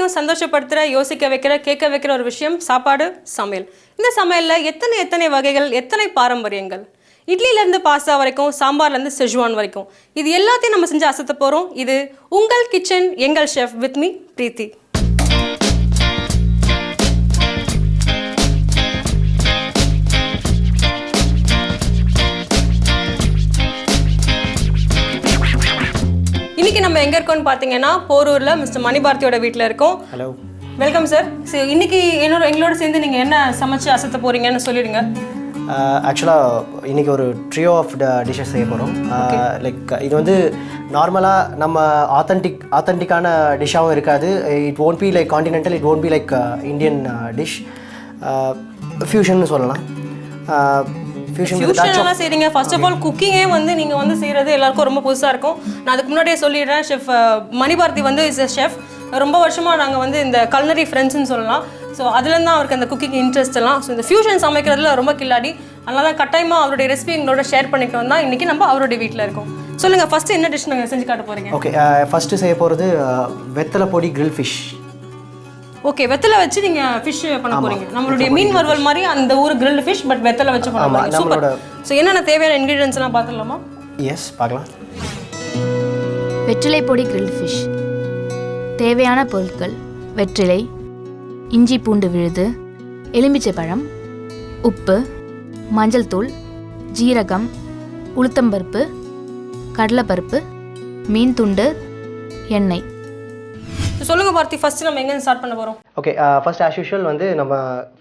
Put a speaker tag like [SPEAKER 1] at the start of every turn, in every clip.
[SPEAKER 1] எல்லாரையும் சந்தோஷப்படுத்துகிற, யோசிக்க வைக்கிற, கேட்க வைக்கிற ஒரு விஷயம் சாப்பாடு, சமையல். இந்த சமையலில் எத்தனை வகைகள், எத்தனை பாரம்பரியங்கள். இட்லியிலேருந்து பாஸ்தா வரைக்கும், சாம்பார்லேருந்து செஜ்வான் வரைக்கும், இது எல்லாத்தையும் நம்ம செஞ்சு அசத்த போகிறோம். இது உங்கள் கிச்சன், எங்கள் ஷெஃப் வித் மீ பிரீத்தி. இன்னைக்கு நம்ம எங்க இருக்கோம்னு பாத்தீங்கன்னா போரூர்ல மிஸ்டர் மணிபாரதியோட வீட்டில் இருக்கோம்.
[SPEAKER 2] Hello,
[SPEAKER 1] welcome sir. இன்னைக்கு எங்களோட சேர்ந்து நீங்க என்ன சமைச்சு அசத்த போறீங்கன்னு சொல்லிடுங்க.
[SPEAKER 2] ஆக்சுவலாக இன்றைக்கி ஒரு ட்ரியோ ஆஃப் டிஷ்ஷஸ் செய்ய போகிறோம். லைக் இது வந்து நார்மலாக நம்ம ஆத்தென்டிக்கான டிஷ்ஷாகவும் இருக்காது. It won't be like continental, it won't be like Indian dish. Fusion சொல்லலாம்.
[SPEAKER 1] ஃபியூஷன்லாம் செய்றீங்க. ஃபர்ஸ்ட் ஆஃப் ஆல் குக்கிங்கே வந்து நீங்கள் வந்து செய்கிறது எல்லாருக்கும் ரொம்ப புதுசாக இருக்கும். நான் அதுக்கு முன்னாடியே சொல்லிடுறேன், ஷெஃப் மணிபாரதி வந்து இஸ் எ ஷெஃப். ரொம்ப வருஷமாக நாங்கள் வந்து இந்த கல்னரி ஃப்ரெண்ட்ஸ்னு சொல்லலாம். ஸோ அதுலேருந்து தான் அவருக்கு அந்த குக்கிங் இன்ட்ரெஸ்ட் எல்லாம். ஸோ இந்த ஃபியூஷன் சமைக்கிறதுல ரொம்ப கில்லாடி. அதனால தான் கட்டாயமாக அவருடைய ரெசிபி எங்களோட ஷேர் பண்ணிக்கணும் தான் இன்றைக்கி நம்ம அவருடைய வீட்டில் இருக்கோம். சொல்லுங்கள், ஃபஸ்ட்டு என்ன டிஷ் நாங்கள் செஞ்சு காட்ட போகிறீங்க?
[SPEAKER 2] ஓகே, ஃபஸ்ட்டு செய்ய போகிறது வெத்தலை பொடி கிரில் ஃபிஷ்.
[SPEAKER 1] ஓகே, வெத்தலை வச்சு நீங்க ஃபிஷ் பண்ண போறீங்க. நம்மளுடைய மீன் வறுவல் மாதிரி அந்த ஊர் கிரில்டு ஃபிஷ், பட் வெத்தலை வச்சு பண்ண போறீங்க. சூப்பர். சோ என்னென்ன தேவையான இன்கிரிடியன்ட்ஸ் எல்லாம் பார்க்கலாமா?
[SPEAKER 2] எஸ், பார்க்கலாம்.
[SPEAKER 3] வெற்றிலை பொடி கிரில்டு ஃபிஷ். தேவையான பொருட்கள்: வெற்றிலை, இஞ்சி பூண்டு விழுது, எலுமிச்சை பழம், உப்பு, மஞ்சள் தூள், ஜீரகம், உளுத்தம்பருப்பு, கடலைப்பருப்பு, மீன் துண்டு, எண்ணெய்.
[SPEAKER 1] சொல்லுங்க பார்த்தி, ஃபர்ஸ்ட் நம்ம எங்க ஸ்டார்ட் பண்ண போறோம்?
[SPEAKER 2] ஓகே, ஃபர்ஸ்ட் ஆஸ் யூஷுவல் வந்து நம்ம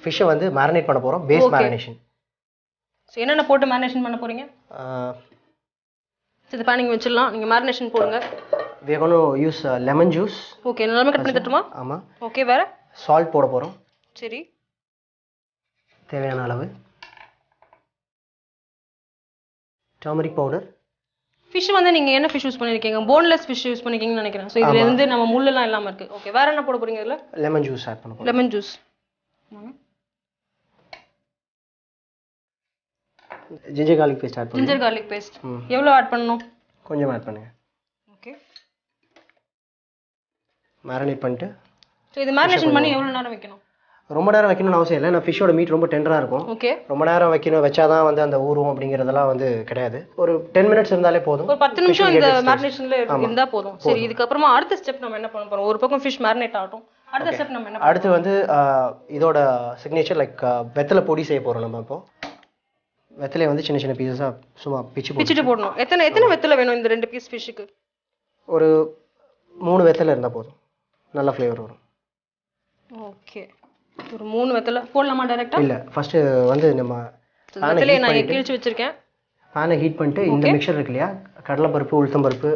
[SPEAKER 2] ஃபிஷ்ஷை வந்து மேரினேட் பண்ண போறோம். Base marination.
[SPEAKER 1] சோ என்னென்ன போட்டு மேரினேஷன் பண்ண போறீங்க? இது பானிங் வச்சிடலாம். நீங்க மேரினேஷன் போடுங்க.
[SPEAKER 2] we are going to use lemon juice.
[SPEAKER 1] Okay, நல்லா கட் பண்ணி தட்டுமா?
[SPEAKER 2] ஆமா.
[SPEAKER 1] ஓகே, வேற
[SPEAKER 2] சால்ட் போட போறோம்.
[SPEAKER 1] சரி,
[SPEAKER 2] தேவையான அளவு. Turmeric powder.
[SPEAKER 1] ஃபிஷ் வந்து நீங்க என்ன ஃபிஷ் யூஸ் பண்ணிருக்கீங்க? போன்லெஸ் ஃபிஷ் யூஸ் பண்ணிருக்கீங்கன்னு நினைக்கிறேன். சோ இதுல இருந்து நம்ம முள் எல்லாம் இல்லாம இருக்கு. ஓகே, வேற என்ன போட போறீங்க இதுல?
[SPEAKER 2] லெமன் ஜூஸ் ஆட் பண்ண போறோம்.
[SPEAKER 1] Lemon juice.
[SPEAKER 2] Ginger garlic paste add பண்ணுங்க.
[SPEAKER 1] ஜிஞ்சர் garlic பேஸ்ட் எவ்வளவு ஆட் பண்ணனும்?
[SPEAKER 2] கொஞ்சம் ஆட் பண்ணுங்க.
[SPEAKER 1] ஓகே,
[SPEAKER 2] மேரினேட் பண்ணிட்டு.
[SPEAKER 1] சோ இது மேரினேஷன் பண்ணி எவ்வளவு நேரம் வைக்கணும்?
[SPEAKER 2] ரொம்ப நேரம் வைக்கணும்னு அவசியம் இல்லை. நான் ஃபிஷ்ஷோட மீட் ரொம்ப டெண்டரா இருக்கும்.
[SPEAKER 1] ஓகே,
[SPEAKER 2] ரொம்ப நேரம் வச்சாதான் வந்து அந்த ஊறும் அப்படிங்கறதெல்லாம் வந்து கிடையாது. ஒரு 10 minutes இருந்தாலே போதும்.
[SPEAKER 1] ஒரு 10 நிமிஷம் இந்த மேரினேஷன்ல இருந்தா போதும். சரி, இதுக்கு அப்புறமா அடுத்த ஸ்டெப் நம்ம என்ன பண்ண போறோம்? ஒரு பக்கம் ஃபிஷ் மேரினேட் ஆகட்டும். அடுத்த ஸ்டெப் நம்ம என்ன?
[SPEAKER 2] அடுத்து வந்து இதோட சிக்னேச்சர் லைக் வெத்தலை பொடி செய்ய போறோம் நம்ம. இப்போ வெத்தலையை வந்து சின்ன சின்ன பீசஸா சும்மா பிச்சிட்டு
[SPEAKER 1] போடணும். எத்தனை வெத்தலை வேணும் இந்த 2 பீஸ் ஃபிஷ்க்கு?
[SPEAKER 2] ஒரு 3 வெத்தலை இருந்தா போதும். நல்ல ஃப்ளேவர் வரும்.
[SPEAKER 1] ஓகே, ஒரு 3 வெத்தலை போடலாமா டைரக்டா?
[SPEAKER 2] இல்ல, ஃபர்ஸ்ட் வந்து நம்ம
[SPEAKER 1] வெத்தலையை நான் கிழிச்சு வச்சிருக்கேன்.
[SPEAKER 2] பானை ஹீட் பண்ணிட்டு இந்த மிக்சர் இருக்கு இல்லையா, கடலைப்பருப்பு, உளுத்தம்பருப்பு,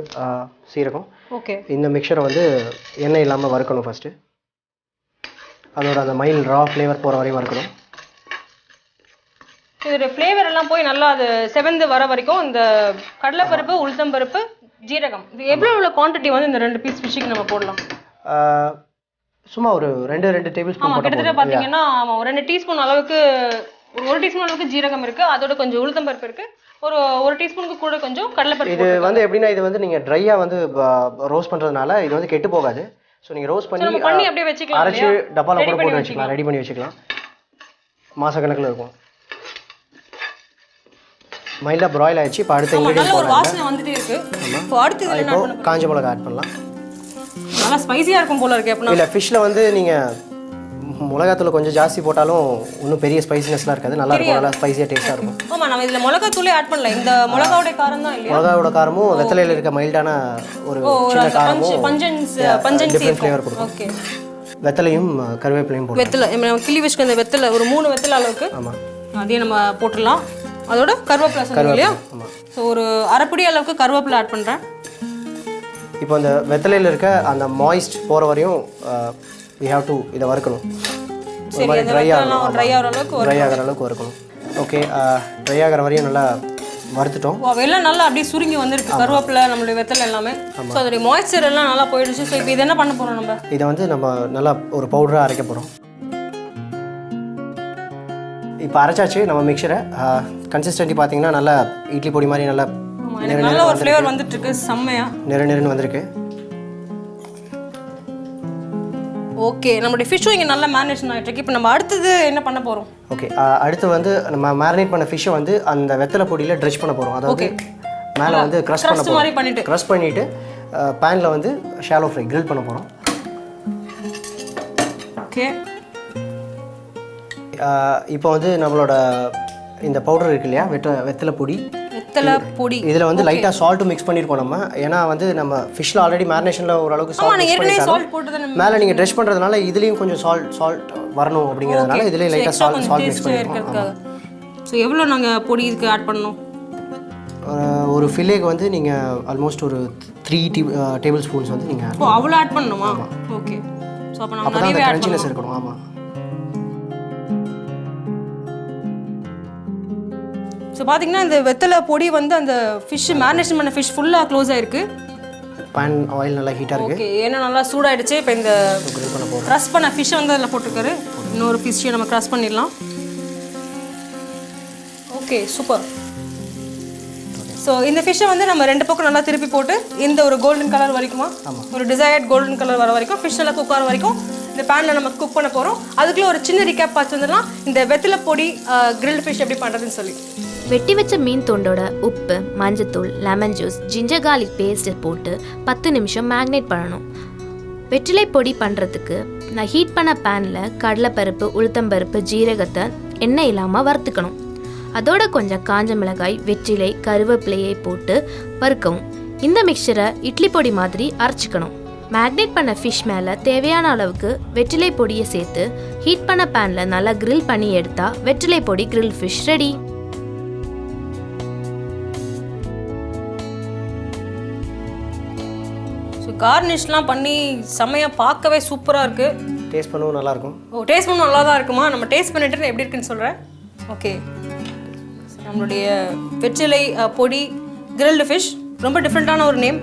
[SPEAKER 2] சீரகம்.
[SPEAKER 1] ஓகே, இந்த
[SPEAKER 2] மிக்சரை வந்து எண்ணெய் இல்லாம வறுக்கணும். ஃபர்ஸ்ட் அதோட அந்த மைல்ட் ரா ஃப்ளேவர் போற வரையும் வறுக்கணும்.
[SPEAKER 1] இதோட ஃப்ளேவர் எல்லாம் போய் நல்லா அது செவந்து வர வரைக்கும் இந்த கடலைப்பருப்பு, உளுத்தம்பருப்பு, ஜீரகம், இது எவ்வளவு குவாண்டிட்டி வந்து இந்த 2 பீஸ் ஃபிஷ்க்கு நம்ம போடலாம்?
[SPEAKER 2] சும்மா ஒரு 2 டேபிள் ஸ்பூன் போட்டா
[SPEAKER 1] கிட்டத்தட்ட பாத்தீங்கன்னா ஒரு 2 டீஸ்பூன் அளவுக்கு, ஒரு 1 டீஸ்பூன் அளவுக்கு ஜீரகம் இருக்கு. அதோட கொஞ்சம் உளுத்தம்பருப்பு இருக்கு. ஒரு டீஸ்பூனுக்கு கூட கொஞ்சம் கடலைப்பருப்பு.
[SPEAKER 2] இது வந்து எப்படின்னா, இது வந்து நீங்க ட்ரையா வந்து ரோஸ்ட் பண்றதுனால இது வந்து கெட்டு போகாது. சோ நீங்க ரோஸ்ட் பண்ணி
[SPEAKER 1] அப்படியே வச்சுக்கலாம்.
[SPEAKER 2] அரைச்சு டப்பால கூட போட்டு வச்சுக்கலாம். ரெடி பண்ணி வச்சுக்கலாம். மாசக்கணக்குல இருக்கும். மைல்டா பிராயில் ஆயிடுச்சு. இப்போ அடுத்த இன்கிரிடியன்ட்
[SPEAKER 1] ஒரு வாசனை வந்துட்டே இருக்கு. இப்போ அடுத்து இதுல என்ன பண்ணணும்?
[SPEAKER 2] காஞ்ச மிளகாய் ஆட் பண்ணலாம்.
[SPEAKER 1] நல்லா ஸ்பைசியா இருக்கும் போல இருக்கு. அப்பனா
[SPEAKER 2] இல்ல, ஃபிஷ்ல வந்து நீங்க மிளகாத்தூள் கொஞ்சம் ஜாஸ்தி போட்டாலும் இன்னும் பெரிய ஸ்பைசினஸ்லாம் இருக்காது. நல்லா இருக்கும். நல்லா ஸ்பைசியா டேஸ்டா இருக்கும்.
[SPEAKER 1] ஆமா, நம்ம இதுல மிளகாத்தூளே ஆட் பண்ணல. இந்த மிளகாவோட காரம் தான் இல்லையா?
[SPEAKER 2] மிளகாவோட காரமும் வெத்தலையில இருக்க மைல்டான ஒரு சின்ன காரமும்
[SPEAKER 1] பஞ்சன்சி
[SPEAKER 2] ஃப்ளேவர் கொடுக்கும்.
[SPEAKER 1] ஓகே,
[SPEAKER 2] வெத்தலையும் கருவேப்பிலையும் போடுவோம்.
[SPEAKER 1] வெத்தலை நம்ம கிளி வச்சுக்க அந்த வெத்தலை ஒரு 3 வெத்தலை அளவுக்கு.
[SPEAKER 2] ஆமா,
[SPEAKER 1] அதையும் நம்ம போட்டுடலாம். அதோட கருவேப்பிலை சொன்னீங்க இல்லையா? ஸோ ஒரு அரைப்படி அளவுக்கு கருவேப்பிலை ஆட் பண்ணுறேன்.
[SPEAKER 2] இப்போ அந்த வெத்தலையில் இருக்க அந்த மாய்ஸ்ட் போகிற வரையும் we have to இதை வறுக்கணும்.
[SPEAKER 1] சரி, ட்ரை ஆகிற
[SPEAKER 2] அளவுக்கு வறுக்கணும். ஓகே, ட்ரை ஆகிற வரையும் நல்லா வறுத்துட்டோம்.
[SPEAKER 1] எல்லாம் நல்லா அப்படியே சுருங்கி வந்துருக்கு கருவேப்பிலை, நம்மளுடைய வெத்தலை எல்லாமே. ஸோ அதோடைய மாய்ஸ்சர் எல்லாம் நல்லா போயிடுச்சு. ஸோ இப்போ இது என்ன பண்ண போகிறோம்? நம்ம
[SPEAKER 2] இதை வந்து நம்ம நல்லா ஒரு பவுடராக அரைக்க போகிறோம். இப்போ அரைச்சாச்சு நம்ம மிக்சரை. கன்சிஸ்டன்சி பார்த்தீங்கன்னா நல்லா இட்லி பொடி மாதிரி நல்லா
[SPEAKER 1] நல்ல ஒரு ஃப்ளேவர் வந்துட்டு இருக்கு. செம்மையா
[SPEAKER 2] நெருன்னு வந்திருக்கு.
[SPEAKER 1] ஓகே, நம்மளுடைய ஃபிஷ்ஷும் இங்கே நல்லா மேரினேஷன் ஆகிட்டு இருக்கு. இப்போ நம்ம அடுத்தது என்ன பண்ண போகிறோம்?
[SPEAKER 2] ஓகே, அடுத்து வந்து நம்ம மேரினேட் பண்ண ஃபிஷ்ஷை வந்து அந்த வெத்தலை பொடியில் ட்ரெஸ் பண்ண போகிறோம். அதாவது மேலே வந்து க்ரஷ் பண்ண போகிறோம். க்ரஷ் பண்ணிவிட்டு பேனில் வந்து ஷாலோ ஃப்ரை கிரில் பண்ண போகிறோம்.
[SPEAKER 1] ஓகே,
[SPEAKER 2] இப்போ வந்து நம்மளோட இந்த பவுடர் இருக்கு இல்லையா, வெத்தலை பொடி, இதில் வந்து லைட்டாக சால்ட்டும் மிக்ஸ் பண்ணியிருக்கோம் நம்ம. ஏன்னா வந்து நம்ம ஃபிஷ்ஷில் ஆல்ரெடி மேரினேஷனில் ஓரளவுக்கு சால்ட் பண்ணியிருக்காங்க. மேலே நீங்கள் ட்ரெஸ் பண்ணுறதுனால இதுலேயும் கொஞ்சம் சால்ட் வரணும் அப்படிங்கிறதுனால இதுலேயும் லைட்டாக சால்ட் மிக்ஸ் பண்ணியிருக்கோம்.
[SPEAKER 1] ஸோ எவ்வளோ நாங்கள் பொடி இதுக்கு ஆட் பண்ணணும்?
[SPEAKER 2] ஒரு ஃபில்லேக்கு வந்து நீங்கள் ஆல்மோஸ்ட் ஒரு 3 டேபிள் ஸ்பூன்ஸ் வந்து நீங்கள்
[SPEAKER 1] அவ்வளோ ஆட் பண்ணணுமா? ஓகே, ஸோ அப்போ நம்ம
[SPEAKER 2] நிறையவே ஆட் பண்ணணும் இருக்கணும். ஆமாம்.
[SPEAKER 1] ஸோ பார்த்தீங்கன்னா இந்த வெத்தலை பொடி வந்து அந்த ஃபிஷ் மேரினேஷன் பண்ண ஃபிஷ் ஃபுல்லாக க்ளோஸ் ஆயிருக்கு.
[SPEAKER 2] பேன் ஆயில் நல்லா ஹீட்டாக இருக்குது.
[SPEAKER 1] ஓகே, ஏன்னா நல்லா சூடாயிடுச்சு. இப்போ இந்த க்ரஷ் பண்ண ஃபிஷ்ஷை வந்து அதில் போட்டிருக்காரு. இன்னொரு ஃபிஷ்ஷையும் நம்ம க்ரஷ் பண்ணிடலாம். Okay, super. ஸோ இந்த ஃபிஷ்ஷை வந்து நம்ம 2 பக்கம் நல்லா திருப்பி போட்டு இந்த ஒரு கோல்டன் கலர் வரைக்குமா, ஒரு டிசைர்ட் கோல்டன் கலர் வர வரைக்கும் ஃபிஷ் எல்லாம் குக் ஆகிற வரைக்கும் இந்த பேனில் நம்ம குக் பண்ண போகிறோம். அதுக்குள்ளே ஒரு சின்ன ரிகேப் பார்த்து வந்துடலாம் இந்த வெத்தலை பொடி கிரில்டு ஃபிஷ் எப்படி பண்ணுறதுன்னு சொல்லி.
[SPEAKER 3] வெட்டி வச்ச மீன் துண்டோட உப்பு, மஞ்சத்தூள், lemon juice, ginger garlic paste போட்டு 10 நிமிஷம் மேக்னேட் பண்ணணும். வெற்றிலை பொடி பண்ணுறதுக்கு நான் ஹீட் பண்ண பேனில் கடலைப்பருப்பு, உளுத்தம்பருப்பு, ஜீரகத்தை எண்ணெய் இல்லாமல் வறுத்துக்கணும். அதோட கொஞ்சம் காஞ்ச மிளகாய், வெற்றிலை, கருவேப்பிலையை போட்டு வறுக்கவும். இந்த மிக்சரை இட்லி பொடி மாதிரி அரைச்சிக்கணும். மேக்னேட் பண்ண ஃபிஷ் மேலே தேவையான அளவுக்கு வெற்றிலை பொடியை சேர்த்து ஹீட் பண்ண பேனில் நல்லா கிரில் பண்ணி எடுத்தால் வெற்றிலை பொடி கிரில் ஃபிஷ் ரெடி.
[SPEAKER 1] கார்னிஷ்லாம் பண்ணி செம்மையாக பார்க்கவே சூப்பராக இருக்குது.
[SPEAKER 2] டேஸ்ட் பண்ணவும் நல்லாயிருக்கும்.
[SPEAKER 1] டேஸ்ட் பண்ணவும் நல்லா தான் இருக்குமா? நம்ம டேஸ்ட் பண்ணிட்டு எப்படி இருக்குன்னு சொல்கிறேன். ஓகே, நம்மளுடைய வெற்றிலை பொடி கிரில்டு ஃபிஷ் ரொம்ப டிஃப்ரெண்ட்டான ஒரு நேம்.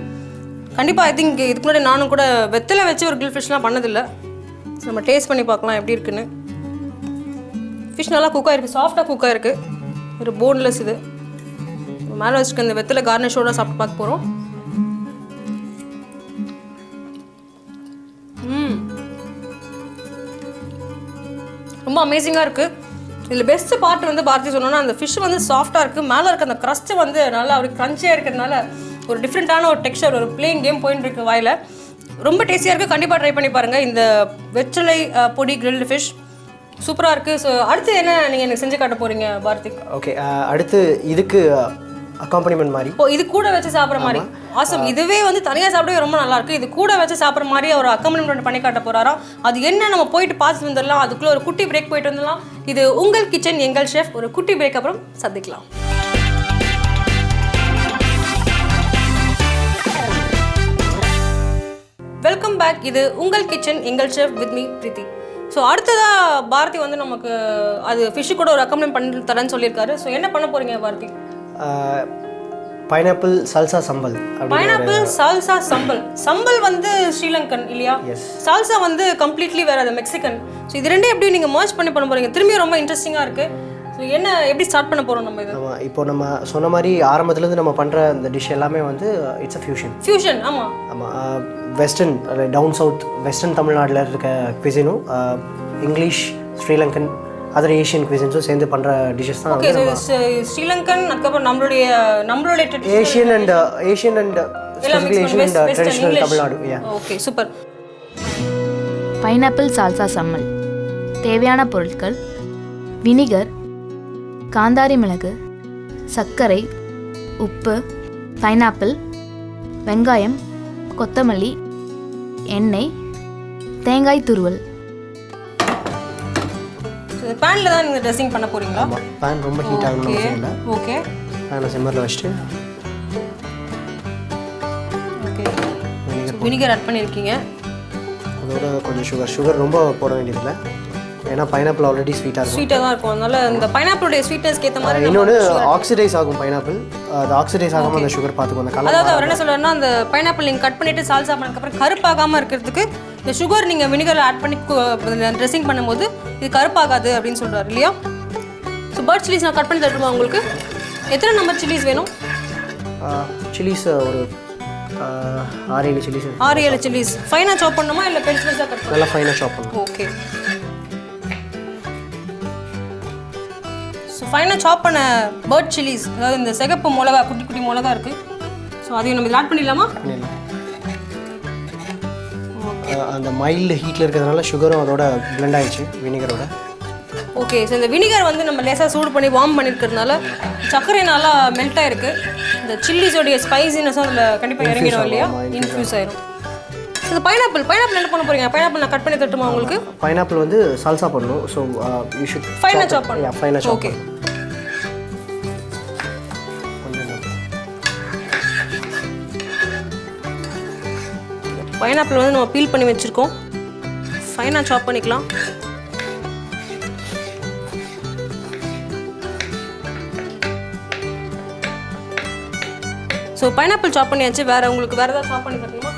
[SPEAKER 1] கண்டிப்பாக ஐ திங்க் இதுக்கு முன்னாடி நானும் கூட வெத்தலை வச்சு ஒரு கிரில் ஃபிஷ்லாம் பண்ணதில்லை. ஸோ நம்ம டேஸ்ட் பண்ணி பார்க்கலாம் எப்படி இருக்குன்னு. ஃபிஷ் நல்லா குக் ஆகிருக்கு, சாஃப்டாக குக் ஆகிருக்கு. ஒரு போன்லெஸ் இது. மேலே வச்சுருக்க இந்த வெத்தலை கார்னிஷோட சாப்பிட்டு பார்க்க போகிறோம். ரொம்ப அமேசிங்காக இருக்குது. இதில் பெஸ்ட்டு பார்ட் வந்து பாரதி சொன்னோன்னா அந்த ஃபிஷ் வந்து சாஃப்டாக இருக்குது. மேலே இருக்க அந்த க்ரஸ்ட்டு வந்து நல்லா ஒரு க்ரன்ச்சியாக இருக்கிறதுனால ஒரு டிஃப்ரெண்ட்டான ஒரு டெக்ஸ்சர், ஒரு பிளேயிங் கேம் போயின்னு இருக்குது வாயில். ரொம்ப டேஸ்டியாக இருக்குது. கண்டிப்பாக ட்ரை பண்ணி பாருங்கள் இந்த வெற்றிலை பொடி கிரில்டு ஃபிஷ். சூப்பராக இருக்குது. ஸோ அடுத்து என்ன நீங்கள் எனக்கு செஞ்சு காட்ட போகிறீங்க பாரதி?
[SPEAKER 2] ஓகே, அடுத்து இதுக்கு அக்காம்பனிமெண்ட் மாதிரி
[SPEAKER 1] இது கூட வச்சு சாப்பிட்ற மாதிரி. ஆசம். இதுவே வந்து தனியாக சாப்பிடவே ரொம்ப நல்லா இருக்கு. இது கூட வச்சு சாப்பிட்ற மாதிரி ஒரு அக்காம்பனிமெண்ட் பண்ணி காட்ட போறாராம். அது என்ன நம்ம போயிட்டு பார்த்து வந்துடலாம். அதுக்குள்ள ஒரு குட்டி பிரேக் போயிட்டு வந்துடலாம். இது உங்கள் கிச்சன் எங்கள் ஷெஃப். ஒரு குட்டி பிரேக் அப்புறம் சந்திக்கலாம். Welcome back. இது உங்கள் கிச்சன் எங்கள் chef with me Preethi. So அடுத்ததாக பாரதி வந்து நமக்கு அது ஃபிஷ்ஷு கூட ஒரு அக்காம்பனிமெண்ட் பண்ணி தரேன்னு சொல்லியிருக்காரு. ஸோ என்ன பண்ண போறீங்க பாரதி?
[SPEAKER 2] பைனாப்பிள் சால்சா சம்பல்.
[SPEAKER 1] பைனாப்பிள் சால்சா சம்பல். சம்பல் வந்து ஸ்ரீலங்கன் இல்லையா? சால்சா வந்து கம்ப்ளீட்லி வேற, அது மெக்சிகன். ஸோ இது ரெண்டும் எப்படி நீங்கள் மர்ஜ் பண்ணி பண்ண போறீங்க? திரும்பியும் ரொம்ப இன்ட்ரெஸ்டிங்காக இருக்கு. ஸோ என்ன எப்படி ஸ்டார்ட் பண்ண போறோம் நம்ம இது?
[SPEAKER 2] ஆமாம், இப்போ நம்ம சொன்ன மாதிரி ஆரம்பத்துலேருந்து நம்ம பண்ணுற இந்த டிஷ் எல்லாமே வந்து இட்ஸ் அ ஃபியூஷன். ஆமாம் ஆமாம். வெஸ்டர்ன், டவுன் சவுத் வெஸ்டர்ன் தமிழ்நாட்டில் இருக்க குவிசினும் இங்கிலீஷ், ஸ்ரீலங்கன், அதர் ஏஷியன் குவிசன்ஸும் சேர்ந்து பண்ணுற டிஷ்ஷஸ் தான்.
[SPEAKER 1] ஓகே, ஸ்ரீலங்கன், அதுக்கப்புறம் நம்மளுடைய
[SPEAKER 2] Asian and traditional Tamil Nadu.
[SPEAKER 1] Okay, super.
[SPEAKER 3] Pineapple salsa sambol. தேவையான பொருட்கள்: வினிகர், காந்தாரி மிளகு, சர்க்கரை, உப்பு, பைனாப்பிள், வெங்காயம், கொத்தமல்லி, எண்ணெய், தேங்காய் துருவல்.
[SPEAKER 1] பேன்ல தான் நீங்க ட்ரெஸ்ஸிங் பண்ண போறீங்களா?
[SPEAKER 2] ஆமா, பேன் ரொம்ப ஹீட் ஆகணும் அவசியம் இல்ல.
[SPEAKER 1] ஓகே,
[SPEAKER 2] பேனை சிம்மர்ல வச்சிட்டு
[SPEAKER 1] ஓகே வினிகர் ஆட் பண்ணிருக்கீங்க.
[SPEAKER 2] அதோட கொஞ்சம் சுகர் ரொம்ப போட வேண்டியதில்லை. ஏன்னா பைனாப்பிள் ஆல்ரெடி ஸ்வீட்டாக
[SPEAKER 1] தான் இருக்கும். அதனால இந்த பைனாப்பிளோட ஸ்வீட்னஸ்க்கு ஏற்ற மாதிரி
[SPEAKER 2] இன்னொன்று ஆக்சிடைஸ் ஆகும் பைனாப்பிள். அது ஆக்சிடைஸ் ஆகாமல் அந்த சுகர் பார்த்துக்கோ. அந்த கலர்,
[SPEAKER 1] அதாவது அவர் என்ன சொல்றாருன்னா அந்த பைனாப்பிள் நீங்கள் கட் பண்ணிட்டு சால்சா பண்ணதுக்கப்புறம் கருப்பாகாமல் இருக்கிறதுக்கு இந்த சுகர் நீங்கள் வினிகரில் ஆட் பண்ணி ட்ரெஸ்ஸிங் பண்ணும்போது இது கருப்பாகாது அப்படின்னு சொல்கிறாரு இல்லையா? ஸோ பர்ட் சில்லிஸ் நான் கட் பண்ணி தட்டுமா உங்களுக்கு? எத்தனை நம்பர் சில்லிஸ் வேணும்?
[SPEAKER 2] சில்லிஸ் ஒரு 6-7 சில்லிஸ்
[SPEAKER 1] 6-7 சில்லிஸ் ஃபைனாக சாப் பண்ணணுமா இல்லை பெருசு பெருசாக கட் பண்ணணும்?
[SPEAKER 2] நல்லா ஃபைனாக சாப் பண்ணணும்.
[SPEAKER 1] ஓகே. ஸோ ஃபைனாக சாப் பண்ண பேர்ட் சில்லிஸ், அதாவது இந்த சிகப்பு மிளகா, குட்டி குட்டி மிளகா இருக்குது. ஸோ அதையும் நம்ம ஆட் பண்ணிடலாமா?
[SPEAKER 2] பண்ணிடலாம். அந்த மைல்டு ஹீட்டில் இருக்கிறதுனால சுகரும் அதோட பிளெண்ட் ஆயிடுச்சு வினிகரோட.
[SPEAKER 1] ஓகே. ஸோ இந்த வினிகர் வந்து நம்ம லேசாக சூடு பண்ணி வார்ம் பண்ணியிருக்கிறதுனால சர்க்கரை நல்லா மெல்ட் ஆயிருக்கு. இந்த சில்லிஸோடைய ஸ்பைசினஸும் அதில் கண்டிப்பாக இறங்கிடும் இல்லையா, இன்ஃப்யூஸ் ஆயிரும். இந்த பைனாப்பிள் என்ன பண்ண போறீங்க? பைனாப்பிள் நான் கட் பண்ணி தட்டுமா உங்களுக்கு?
[SPEAKER 2] பைனாப்பிள் வந்து சால்சா பண்ணணும். ஸோ யூ ஷுட்
[SPEAKER 1] ஃபைனாக சாப் பண்ணணும்.
[SPEAKER 2] ஃபைனாக சாப்.
[SPEAKER 1] ஓகே. பைனாப்பிள் வந்து நம்ம பீல் பண்ணி வச்சுருக்கோம். ஃபைனாக சாப் பண்ணிக்கலாம். ஸோ பைனாப்பிள் சாப் பண்ணியாச்சு. உங்களுக்கு வேறு ஏதாவது சாப் பண்ணி தரணுமா?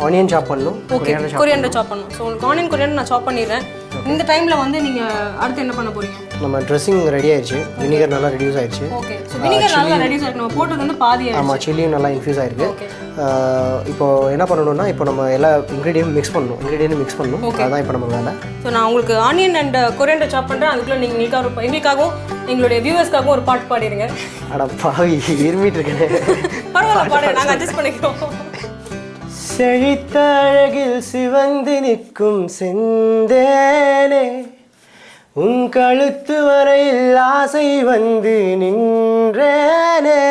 [SPEAKER 2] ஆனியன் சாப் பண்ணணும்.
[SPEAKER 1] ஓகே, கொரியாண்டர் சாப் பண்ணணும். ஸோ உங்களுக்கு ஆனியன் கொரியாண்டர் நான் சாப் பண்ணிடுறேன். இந்த டைமில் வந்து நீங்கள் அடுத்து என்ன பண்ண போகிறீங்க?
[SPEAKER 2] நம்ம ட்ரெஸ்ஸிங் ரெடி ஆயிடுச்சு. வினிகர் நல்லா ரெடியூஸ் ஆயிடுச்சு.
[SPEAKER 1] ஓகே. ஸோ வினிகர் நல்லா ரெடியூஸ் ஆயிருக்கு. நம்ம போட்டது வந்து பாதி ஆயிடுச்சு.
[SPEAKER 2] ஆமாம், சில்லியும் நல்லா இன்ஃப்யூஸ் ஆயிருக்கு.
[SPEAKER 1] ஓகே.
[SPEAKER 2] இப்போ என்ன பண்ணணும்னா, இப்போ நம்ம எல்லா இன்க்ரீடியன்ட் மிக்ஸ் பண்ணணும். அதான் இப்போ நம்ம வேலை.
[SPEAKER 1] ஸோ நான் உங்களுக்கு ஆனியன் அண்ட் கொரியாண்டர் சாப் பண்ணுறேன். அதுக்குள்ளே நீங்கள் எங்களுக்காகவும் எங்களுடைய வியூவர்ஸ்க்காகவும் ஒரு பாட்டு பாடிடுங்க.
[SPEAKER 2] அட பாவி, இருமிட்டு இருக்கேன்.
[SPEAKER 1] பரவாயில்ல, பாடுங்க, நாங்கள் அட்ஜஸ்ட் பண்ணிக்கிறோம்.
[SPEAKER 2] செழித்த அழகில் சிவந்து நிற்கும் செந்தேனே, உன் கழுத்து வரையில் ஆசை வந்து நின்றேனே,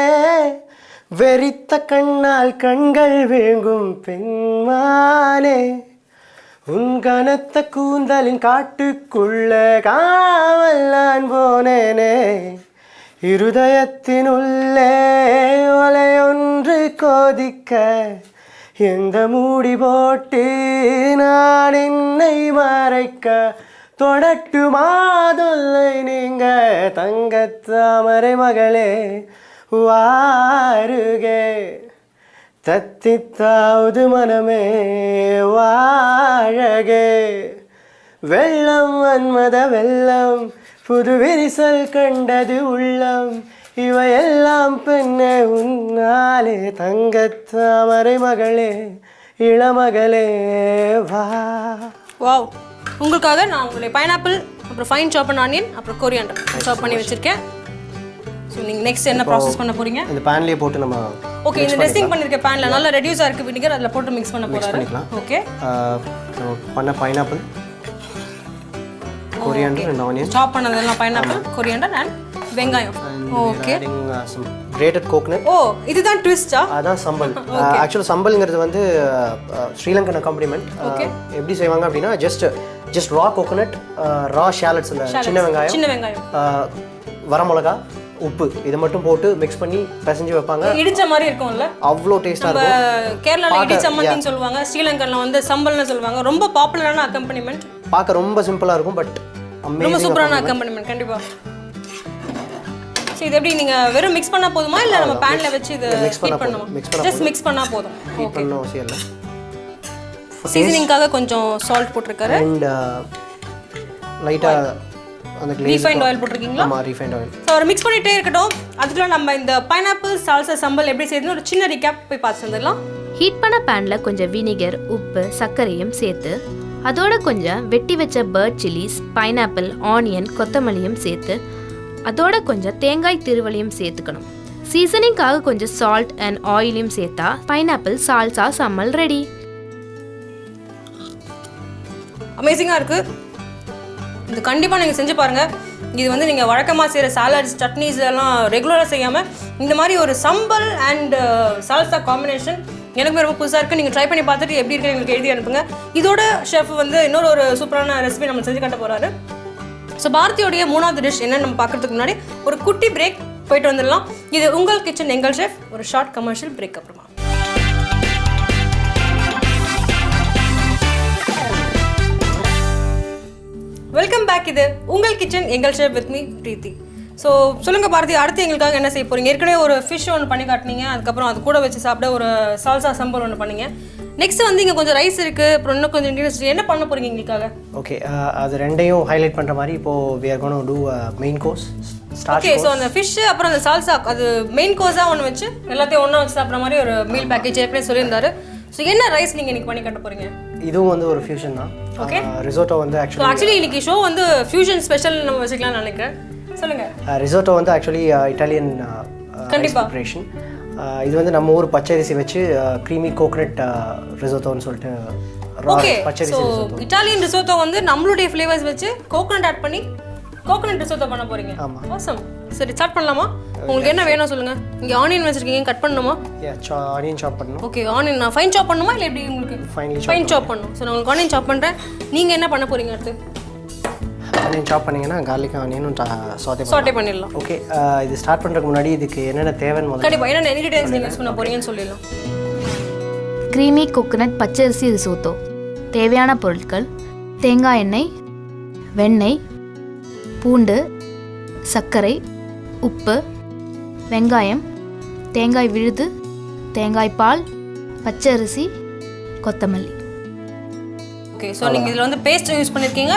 [SPEAKER 2] வெறித்த கண்ணால் கண்கள் வேங்கும் பெண்மானே, உன் கனத்த கூந்தலின் காட்டுக்குள்ள காவல் நான் போனேனே, இருதயத்தினுள்ளே ஒலையொன்று கோதிக்க எந்த மூடி போட்டு நான் என்னை மறைக்க, தொடட்டு மாதுளை நீங்க தங்கத்தாமரை மகளே வாருகே, தத்தித்தாவது மனமே வாழகே, வெள்ளம் வன்மத வெள்ளம் புது விரிசல் கண்டது உள்ளம், இவையெல்லாம் பெண்ணே உன்னாலே தங்கத்தாமரை மகளே இளமகளே வா.
[SPEAKER 1] வாவ், உங்களுக்காக நான் உங்களுடைய பைனாப்பிள், அப்புறம் ஃபைன் சாப் பண்ண ஆனியன், அப்புறம் கொரியாண்டர் சாப் பண்ணி வச்சுருக்கேன். ஸோ நீங்கள் நெக்ஸ்ட் என்ன ப்ராசஸ் பண்ண போகிறீங்க?
[SPEAKER 2] இந்த பேன்லேயே போட்டு நம்ம
[SPEAKER 1] ஓகே, இந்த ட்ரெஸ்ஸிங் பண்ணியிருக்க பேனில் நல்லா ரெடியூஸாக இருக்குது வினிகர், அதில் போட்டு மிக்ஸ் பண்ண போகிறாரு. ஓகே.
[SPEAKER 2] நம்ம பண்ண pineapple, coriander and onion
[SPEAKER 1] chop பண்ணதெல்லாம் பைனாப்பிள், கொரியாண்டர் அண்ட் வெங்காயம். ஓகே.
[SPEAKER 2] Grated coconut.
[SPEAKER 1] ஓ, இதுதான் ட்விஸ்டா?
[SPEAKER 2] அதான் சம்பல். ஆக்சுவலாக சம்பல்ங்கிறது வந்து ஸ்ரீலங்கன் அக்காம்பனிமெண்ட். எப்படி செய்வாங்க அப்படின்னா, ஜஸ்ட் ரா கோகனட், ரா ஷேலட்ஸ், சின்ன வெங்காயம், வரமிளகா, உப்பு, இதை மட்டும் போட்டு மிக்ஸ் பண்ணி பிசைஞ்சு வைப்பாங்க.
[SPEAKER 1] இடிச்ச மாதிரி இருக்கும்ல,
[SPEAKER 2] அவ்வளோ டேஸ்டாக இருக்கும்.
[SPEAKER 1] கேரளாவில் இடிச்சம்மந்தின்னு சொல்லுவாங்க, ஸ்ரீலங்கனில் வந்து சம்பல்னு சொல்லுவாங்க. ரொம்ப பாப்புலரான அக்கம்பனிமெண்ட்.
[SPEAKER 2] பார்க்க ரொம்ப சிம்பிளாக இருக்கும், பட்
[SPEAKER 1] ரொம்ப சூப்பரான அக்கம்பனிமெண்ட் கண்டிப்பாக. இது எப்படி நீங்க வெறும் மிக்ஸ் பண்ணா போதுமா இல்ல நம்ம panல வச்சு இத ஹீட் பண்ணனுமா? ஜஸ்ட் மிக்ஸ் பண்ணா போதும். ஓகே.
[SPEAKER 2] அவசியம் இல்ல.
[SPEAKER 1] சீசனிங்காக கொஞ்சம் சால்ட் போட்டுருக்காரு.
[SPEAKER 2] அண்ட் லைட்டா அந்த
[SPEAKER 1] ரீஃபைண்ட் ஆயில் போட்டுருக்கீங்களா?
[SPEAKER 2] ஆமா, ரீஃபைண்ட் ஆயில்.
[SPEAKER 1] சோ ஒரு மிக்ஸ் பண்ணிட்டே இருக்கட்டும். அதுக்குள்ள நம்ம இந்த பைனாப்பிள் சால்சா சம்பல் எப்படி செய்யணும்னு ஒரு சின்ன ரீகேப் போய் பார்த்து வந்துடலாம்.
[SPEAKER 3] ஹீட் பண்ண பேன்ல கொஞ்சம் வினிகர், உப்பு, சர்க்கரையும் சேர்த்து அதோட கொஞ்சம் வெட்டி வச்ச பர்ட் சில்லிஸ், பைனாப்பிள், ஆனியன், கொத்தமல்லியும் சேர்த்து அதோட கொஞ்சம் தேங்காய் திருவலியும் சேர்த்துக்கணும். சீசனிங்காக கொஞ்சம் சால்ட் அண்ட் ஆயிலையும் சேர்த்தா பைனாப்பிள் சால்சா சம்மல் ரெடி.
[SPEAKER 1] அமேசிங்காக இருக்குது. இது கண்டிப்பாக நீங்கள் செஞ்சு பாருங்கள். இது வந்து நீங்கள் வழக்கமாக செய்கிற சாலட்ஸ், சட்னிஸ் எல்லாம் ரெகுலராக செய்யாமல் இந்த மாதிரி ஒரு சம்பல் அண்ட் சால்சா காம்பினேஷன் எனக்கு ரொம்ப புதுசாக இருக்குது. நீங்கள் ட்ரை பண்ணி பார்த்துட்டு எப்படி இருக்குன்னு எங்களுக்கு எழுதி அனுப்புங்க. இதோட ஷெஃப் வந்து இன்னொரு சூப்பரான ரெசிபி நம்ம செஞ்சு காட்ட போகிறாரு. ஸோ பாரதியோடைய 3வது டிஷ் என்னன்னு நம்ம பார்க்குறதுக்கு முன்னாடி ஒரு குட்டி பிரேக் போயிட்டு வந்துடலாம். இது உங்கள் கிச்சன் எங்கள் ஷெஃப். ஒரு ஷார்ட் கமர்ஷியல் பிரேக் அப்புறமா. Welcome back. இது உங்கள் கிச்சன் எங்கள் chef with me Preethi. So சொல்லுங்கள் பாரதி, அடுத்து எங்களுக்காக என்ன செய்ய போகிறீங்க? ஏற்கனவே ஒரு ஃபிஷ் ஒன்று பண்ணி காட்டினீங்க, அதுக்கப்புறம் அது கூட வச்சு சாப்பிட ஒரு சால்சா சம்பல் ஒன்று பண்ணீங்க. நெக்ஸ்ட் வந்து இங்கே கொஞ்சம் ரைஸ் இருக்குது, அப்புறம் இன்னும் கொஞ்சம் இன்க்ரீடியன்ஸ் என்ன பண்ண போகிறீங்க எங்களுக்காக?
[SPEAKER 2] ஓகே, அது ரெண்டையும் ஹைலைட் பண்ணுற மாதிரி இப்போது we are going to do main course
[SPEAKER 1] okay so அந்த ஃபிஷ் அப்புறம் அந்த சால்சா அது மெயின் கோர்ஸாக ஒன்று வச்சு எல்லாத்தையும் ஒன்றா வச்சு சாப்பிட்ற மாதிரி ஒரு மீல் பேக்கேஜ் ஏற்கனவே சொல்லியிருந்தாரு. ஸோ என்ன ரைஸ் நீங்கள் இன்னைக்கு பண்ணி கட்ட போகிறீங்க?
[SPEAKER 2] இதுவும் வந்து ஒரு ஃபியூஷன் தான்.
[SPEAKER 1] ஓகே.
[SPEAKER 2] ரிசோட்டோ வந்து
[SPEAKER 1] ஸோ ஆக்சுவலி இன்னைக்கு ஷோ வந்து ஃபியூஷன் ஸ்பெஷல் நம்ம வச்சுக்கலாம்னு நினைக்கிறேன். சொல்லுங்கள்.
[SPEAKER 2] ரிசோட்டோ வந்து ஆக்சுவலி இட்டாலியன்
[SPEAKER 1] கண்டிப்பா
[SPEAKER 2] ப்ரிப்பரேஷன். இது வந்து நம்ம ஊர் பச்சரிசி வச்சு க்ரீமி கோகனட் ரிசோட்டோன்னு சொல்லிட்டு
[SPEAKER 1] ஓகே.
[SPEAKER 2] பச்சரிசி
[SPEAKER 1] ஸோ
[SPEAKER 2] ரிசோட்டோ.
[SPEAKER 1] இட்டாலியன் ரிசோட்டோ வந்து நம்மளுடைய ஃப்ளேவர்ஸ் வச்சு கோகனட் ஆட் பண்ணி கோகனட் ரிசோட்டோ பண்ண போறீங்க.
[SPEAKER 2] ஆமாம்.
[SPEAKER 1] ஆசம். சரி ஸ்டார்ட் பண்ணலாமா? உங்களுக்கு என்ன வேணும் சொல்லுங்க. இங்கே ஆனியன் வச்சிருக்கீங்க, கட் பண்ணணுமா?
[SPEAKER 2] ஆனியன் சாப் பண்ணணும்.
[SPEAKER 1] ஓகே ஆனியன் நான் ஃபைன் சாப் பண்ணணுமா இல்லை எப்படி உங்களுக்கு? ஃபைன் சாப் பண்ணணும். ஸோ நான் உங்களுக்கு ஆனியன் சாப் பண்ணுறேன். நீங்கள் என்ன பண்ண போறீங்க அடுத்து?
[SPEAKER 2] ஆனியன் சாப் பண்ணிங்கன்னா கார்லிக் ஆனியனும்
[SPEAKER 1] சாட்டே பண்ணிடலாம்.
[SPEAKER 2] ஓகே. இது ஸ்டார்ட் பண்ணுறதுக்கு முன்னாடி இதுக்கு என்னென்ன தேவைன்னு முதல்ல
[SPEAKER 1] கண்டிப்பாக என்னென்ன இன்கிரிடியன்ஸ் நீங்கள் யூஸ் பண்ண போறீங்கன்னு சொல்லிடலாம்.
[SPEAKER 3] க்ரீமி கோகனட் பச்சரிசி ரிசோட்டோ. தேவையான பொருட்கள்: தேங்காய் எண்ணெய், வெண்ணெய், பூண்டு, சர்க்கரை, உப்பு, வெங்காயம், தேங்காய் விழுது, தேங்காய் பால், பச்சரிசி, கொத்தமல்லி.
[SPEAKER 1] ஓகே ஸோ நீங்கள் இதில் வந்து பேஸ்ட் யூஸ் பண்ணியிருக்கீங்க.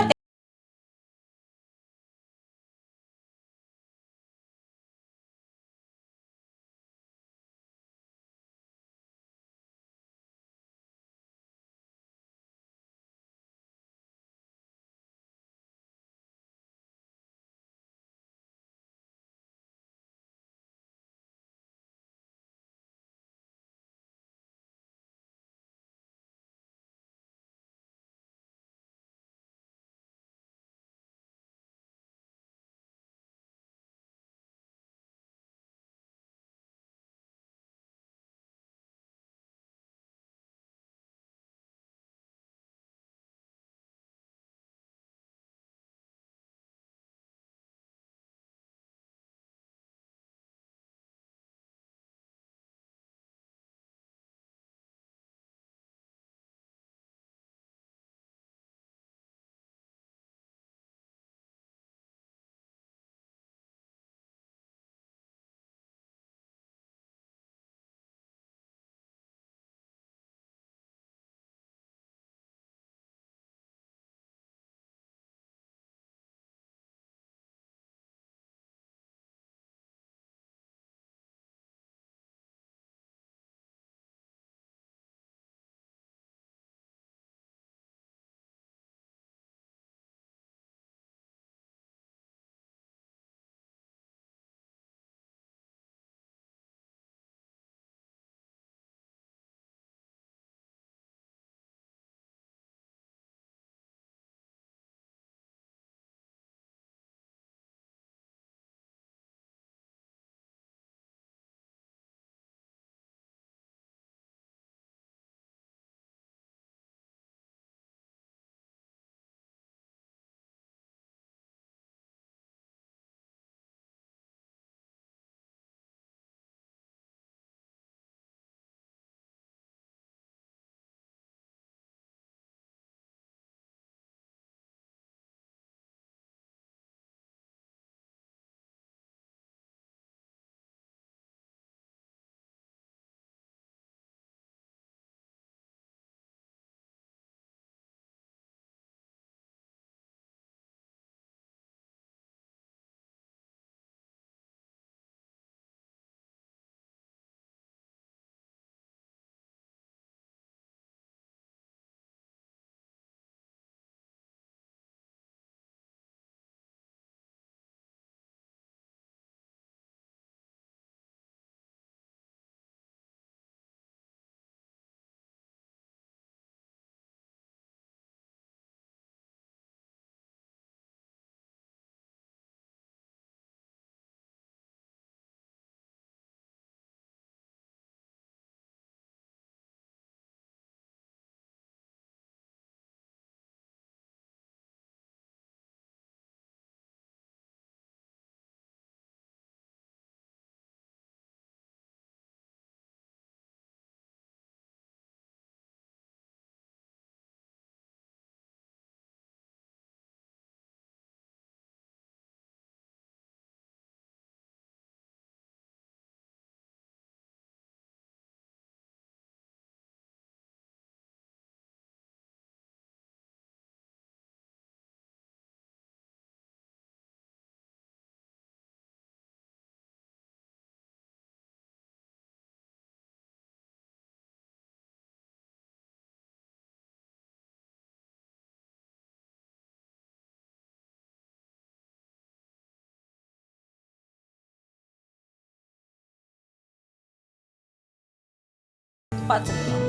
[SPEAKER 1] பார்த்துக்கலாம்.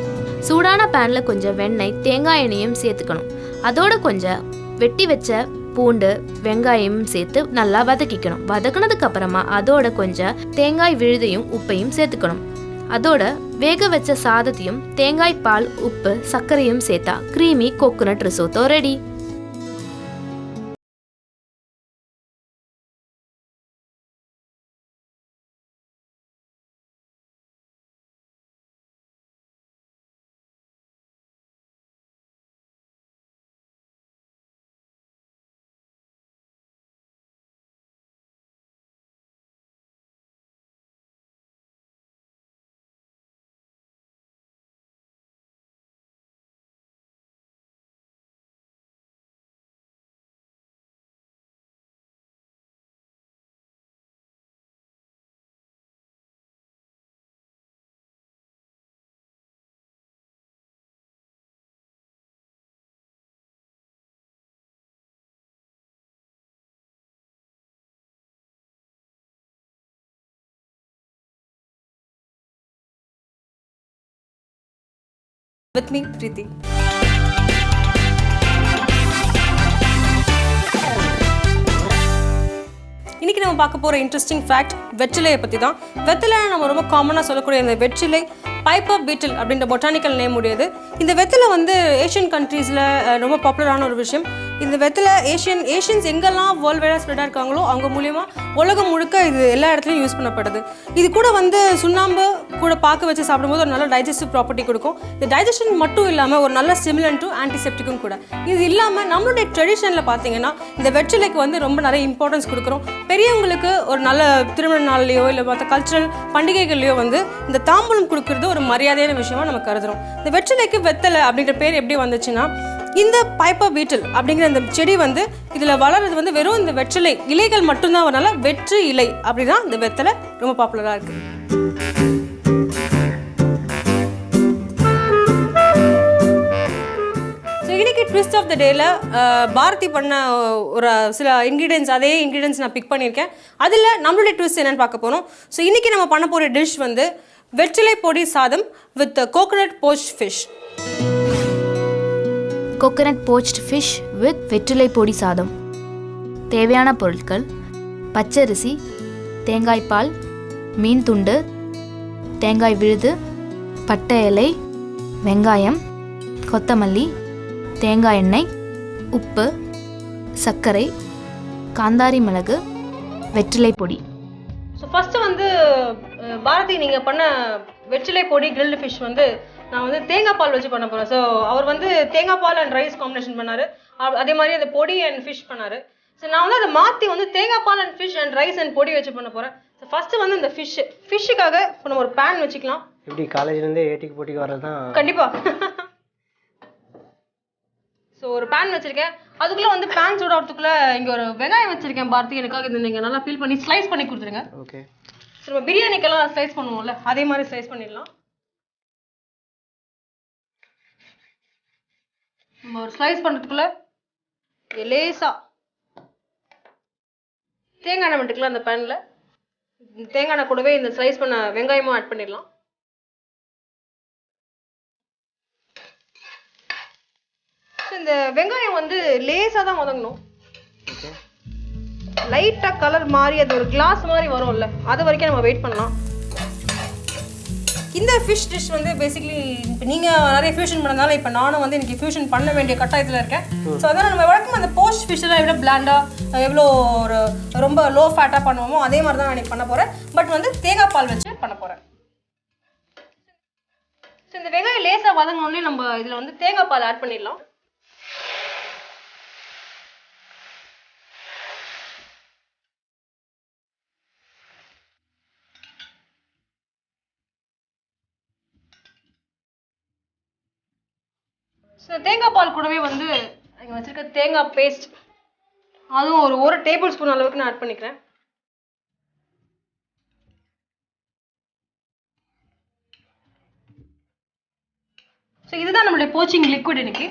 [SPEAKER 3] சூடான பேனில் கொஞ்சம் வெண்ணெய் தேங்காய் எண்ணெயும் சேர்த்துக்கணும். அதோட கொஞ்சம் வெட்டி வச்ச பூண்டு வெங்காயமும் சேர்த்து நல்லா வதக்கிக்கணும். வதக்கினதுக்கு அப்புறமா அதோட கொஞ்சம் தேங்காய் விழுதையும் உப்பையும் சேர்த்துக்கணும். அதோட வேக வச்ச சாதத்தையும் தேங்காய் பால் உப்பு சர்க்கரையும் சேர்த்தா creamy coconut risotto ready.
[SPEAKER 1] With me, Preeti. இன்னைக்கு நம்ம பார்க்க போகிற இன்ட்ரெஸ்டிங் ஃபேக்ட் வெற்றிலையை பற்றி தான். வெற்றிலை நம்ம ரொம்ப காமனாக சொல்லக்கூடிய இந்த வெற்றிலை பைப்பர் பீட்டில் அப்படின்ற பொட்டானிக்கல் நேம் உடையது. இந்த வெற்றிலை வந்து ஏஷியன் கண்ட்ரீஸில் ரொம்ப பாப்புலரான ஒரு விஷயம். இந்த வெற்றிலை ஏஷியன்ஸ் எங்கெல்லாம் வேர்ல்டு வைடாக ஸ்ப்ரெடாக இருக்காங்களோ அவங்க மூலியமாக உலகம் முழுக்க இது எல்லா இடத்துலையும் யூஸ் பண்ணப்படுது. இது கூட வந்து சுண்ணாம்பு கூட பார்க்க வச்சு சாப்பிடும்போது ஒரு நல்ல டைஜஸ்டிவ் ப்ராப்பர்ட்டி கொடுக்கும். இது டைஜஷன் மட்டும் இல்லாமல் ஒரு நல்ல ஸ்டிமுலண்ட்டும் ஆன்டிசெப்டிக்கும் கூட. இது இல்லாமல் நம்மளுடைய ட்ரெடிஷனில் பார்த்தீங்கன்னா இந்த வெற்றிலைக்கு வந்து ரொம்ப நிறைய இம்பார்ட்டன்ஸ் கொடுக்குறோம். பெரியவங்களுக்கு ஒரு நல்ல திருமண நாள்லையோ இல்லை மற்ற கல்ச்சுரல் பண்டிகைகள்லையோ வந்து இந்த தாம்பூலம் கொடுக்கறது ஒரு மரியாதையான விஷயமா நம்ம கருதுறோம். இந்த வெற்றிலைக்கு வெத்தலை அப்படின்ற பேர் எப்படி வந்துச்சுன்னா, இந்த பைப்பர் பீட்டில் அப்படிங்கிற இந்த செடி வந்து இதில் வளர்றது வந்து வெறும் இந்த வெற்றிலை இலைகள் மட்டும்தான் வரனால வெற்று இலை அப்படின்னா இந்த வெத்தலை ரொம்ப பாப்புலராக இருக்குது. இன்னைக்கு ட்விஸ்ட் ஆஃப் த டேல பாரதி பண்ண ஒரு சில இன்க்ரீடியன்ஸ், அதே இன்க்ரீடியன்ஸ் நான் பிக் பண்ணியிருக்கேன். அதில் நம்மளுடைய ட்விஸ்ட் என்னென்னு பார்க்க போகிறோம். ஸோ இன்றைக்கி நம்ம பண்ண போகிற டிஷ் வந்து வெற்றிலை பொடி சாதம் with coconut poached fish.
[SPEAKER 3] Coconut poached fish with வெற்றிலை பொடி சாதம். தேவையான பொருட்கள்: பச்சரிசி, தேங்காய் பால், மீன் துண்டு, தேங்காய் விழுது, பட்டை இலை, வெங்காயம், கொத்தமல்லி, தேங்காய் எண்ணெய், உப்பு, சர்க்கரை, காந்தாரி மிளகு, வெற்றிலை பொடி.
[SPEAKER 1] ஸோ ஃபஸ்ட்டு வந்து பாரதி நீங்கள் பண்ண வெற்றிலை பொடி கிரில்டு ஃபிஷ் வந்து நான் வந்து தேங்காய் பால் வச்சு பண்ண போகிறேன். ஸோ அவர் வந்து தேங்காய் பால் அண்ட் ரைஸ் காம்பினேஷன் பண்ணார். அதே மாதிரி அந்த பொடி அண்ட் ஃபிஷ் பண்ணார். ஸோ நான் வந்து அதை மாற்றி வந்து தேங்காய் பால் and fish and rice and பொடி வச்சு பண்ண போகிறேன். ஸோ ஃபஸ்ட்டு வந்து இந்த ஃபிஷ்ஷுக்காக இப்போ நம்ம ஒரு பேன் வச்சுக்கலாம்.
[SPEAKER 2] எப்படி காலேஜ்லேருந்து ஏடிக்கு போட்டிக்கு வர்றது தான்?
[SPEAKER 1] கண்டிப்பாக. ஸோ ஒரு பேன் வச்சுருக்கேன். அதுக்குள்ளே வந்து பேன் சூடாகிறதுக்குள்ளே இங்கே ஒரு வெங்காயம் வச்சுருக்கேன் பாரதி, எனக்காக இது நீங்கள் நல்லா ஃபீல் பண்ணி ஸ்லைஸ் பண்ணி கொடுத்துருங்க.
[SPEAKER 2] ஓகே.
[SPEAKER 1] ஸோ நம்ம பிரியாணிக்கெல்லாம் ஸ்லைஸ் பண்ணுவோம்ல, அதே மாதிரி ஸ்லைஸ் பண்ணிடலாம். நம்ம ஒரு ஸ்லைஸ் பண்ணுறதுக்குள்ளே லேசாக தேங்காய் எண்ணெய் விட்டுக்கலாம். அந்த பேனில் தேங்காய் எண்ணெய் கூடவே இந்த ஸ்லைஸ் பண்ண வெங்காயமும் ஆட் பண்ணிடலாம். இந்த வெங்காயம் வந்து லேசாக தான் வதங்கணும். லைட்டாக கலர் மாறி அது ஒரு கிளாஸ் மாதிரி வரும்ல, அது வரைக்கும் நம்ம வெயிட் பண்ணலாம். இந்த ஃபிஷ் டிஷ் வந்து பேசிக்கலி இப்போ நீங்கள் நிறைய ஃபியூஷன் பண்ணதால இப்போ நானும் வந்து எனக்கு ஃபியூஷன் பண்ண வேண்டிய கட்டாயத்தில் இருக்கேன். ஸோ அதனால் நம்ம வழக்கம் அந்த போஸ்ட் ஃபிஷ்ஷெல்லாம் எவ்வளோ பிளாண்டாக எவ்வளோ ஒரு ரொம்ப லோ ஃபேட்டாக பண்ணுவோமோ அதே மாதிரி தான் நான் எனக்கு பண்ண போகிறேன். பட் வந்து தேங்காய் பால் வச்சு பண்ண போகிறேன். ஸோ இந்த வெங்காயம் லேசாக வதங்கினோடனே நம்ம இதில் வந்து தேங்காய் பால் ஆட் பண்ணிடலாம். ஸோ தேங்காய் பால் கூடவே வந்து இங்கே வச்சுருக்க தேங்காய் பேஸ்ட் அதுவும் ஒரு டேபிள் ஸ்பூன் அளவுக்கு நான் ஆட் பண்ணிக்கிறேன். ஸோ இதுதான் நம்மளுடைய போச்சிங் லிக்விட். இன்னைக்கு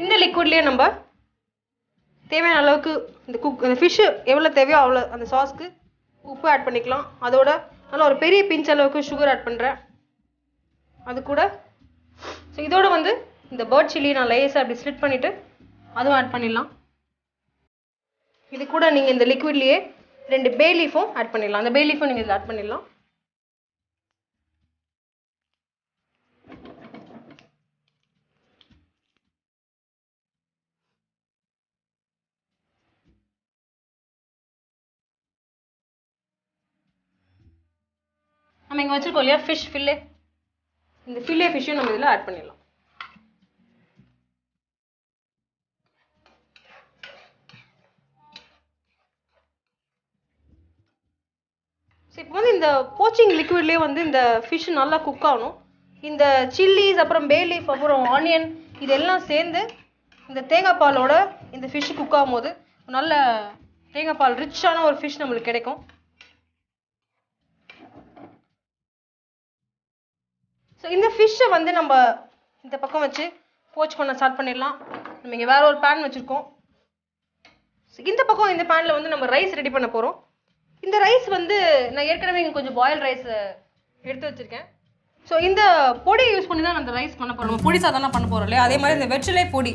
[SPEAKER 1] இந்த லிக்விட்லேயே நம்ம தேவையான அளவுக்கு இந்த ஃபிஷ்ஷு எவ்வளோ தேவையோ அவ்வளோ அந்த சாஸ்க்கு உப்பு ஆட் பண்ணிக்கலாம். அதோட நல்லா ஒரு பெரிய பிஞ்ச் அளவுக்கு சுகர் ஆட் பண்ணுறேன். அது கூட ஸோ இதோட வந்து இந்த பேர்ட் சில்லி நான் லேஸாக அப்படி ஸ்லிட் பண்ணிவிட்டு அதுவும் ஆட் பண்ணிடலாம். இது கூட நீங்கள் இந்த லிக்விட்லேயே 2 பே லீஃபும் ஆட் பண்ணிடலாம். அந்த பே லீஃபும் நீங்கள் இதில் ஆட் பண்ணிடலாம். நம்ம இங்கே வச்சுருக்கோம் இல்லையா ஃபிஷ் ஃபில்லே, இந்த ஃபில்லே ஃபிஷ்ஷும் நம்ம இதில் ஆட் பண்ணிடலாம். ஸோ இப்போ வந்து இந்த போச்சிங் லிக்விட்லேயே வந்து இந்த ஃபிஷ் நல்லா குக் ஆகணும். இந்த சில்லிஸ் அப்புறம் பே லீஃப் அப்புறம் ஆனியன் இதெல்லாம் சேர்ந்து இந்த தேங்காய் பாலோட இந்த ஃபிஷ் குக் ஆகும்போது நல்ல தேங்காய் பால் ரிச்சான ஒரு ஃபிஷ் நம்மளுக்கு கிடைக்கும். ஸோ இந்த ஃபிஷ்ஷை வந்து நம்ம இந்த பக்கம் வச்சு போச் பண்ண ஸ்டார்ட் பண்ணிடலாம். நம்ம இங்கே வேற ஒரு பேன் வச்சுருக்கோம். இந்த பக்கம் இந்த பேனில் வந்து நம்ம ரைஸ் ரெடி பண்ண போகிறோம். இந்த ரைஸ் வந்து நான் ஏற்கனவே இங்கே கொஞ்சம் பாயில் ரைஸ் எடுத்து வச்சுருக்கேன். ஸோ இந்த பொடியை யூஸ் பண்ணி தான் அந்த ரைஸ் பண்ண போகிறோம். நம்ம பொடி சாதம் பண்ண போகிறோம் இல்லையா, அதே மாதிரி இந்த வெற்றிலை பொடி,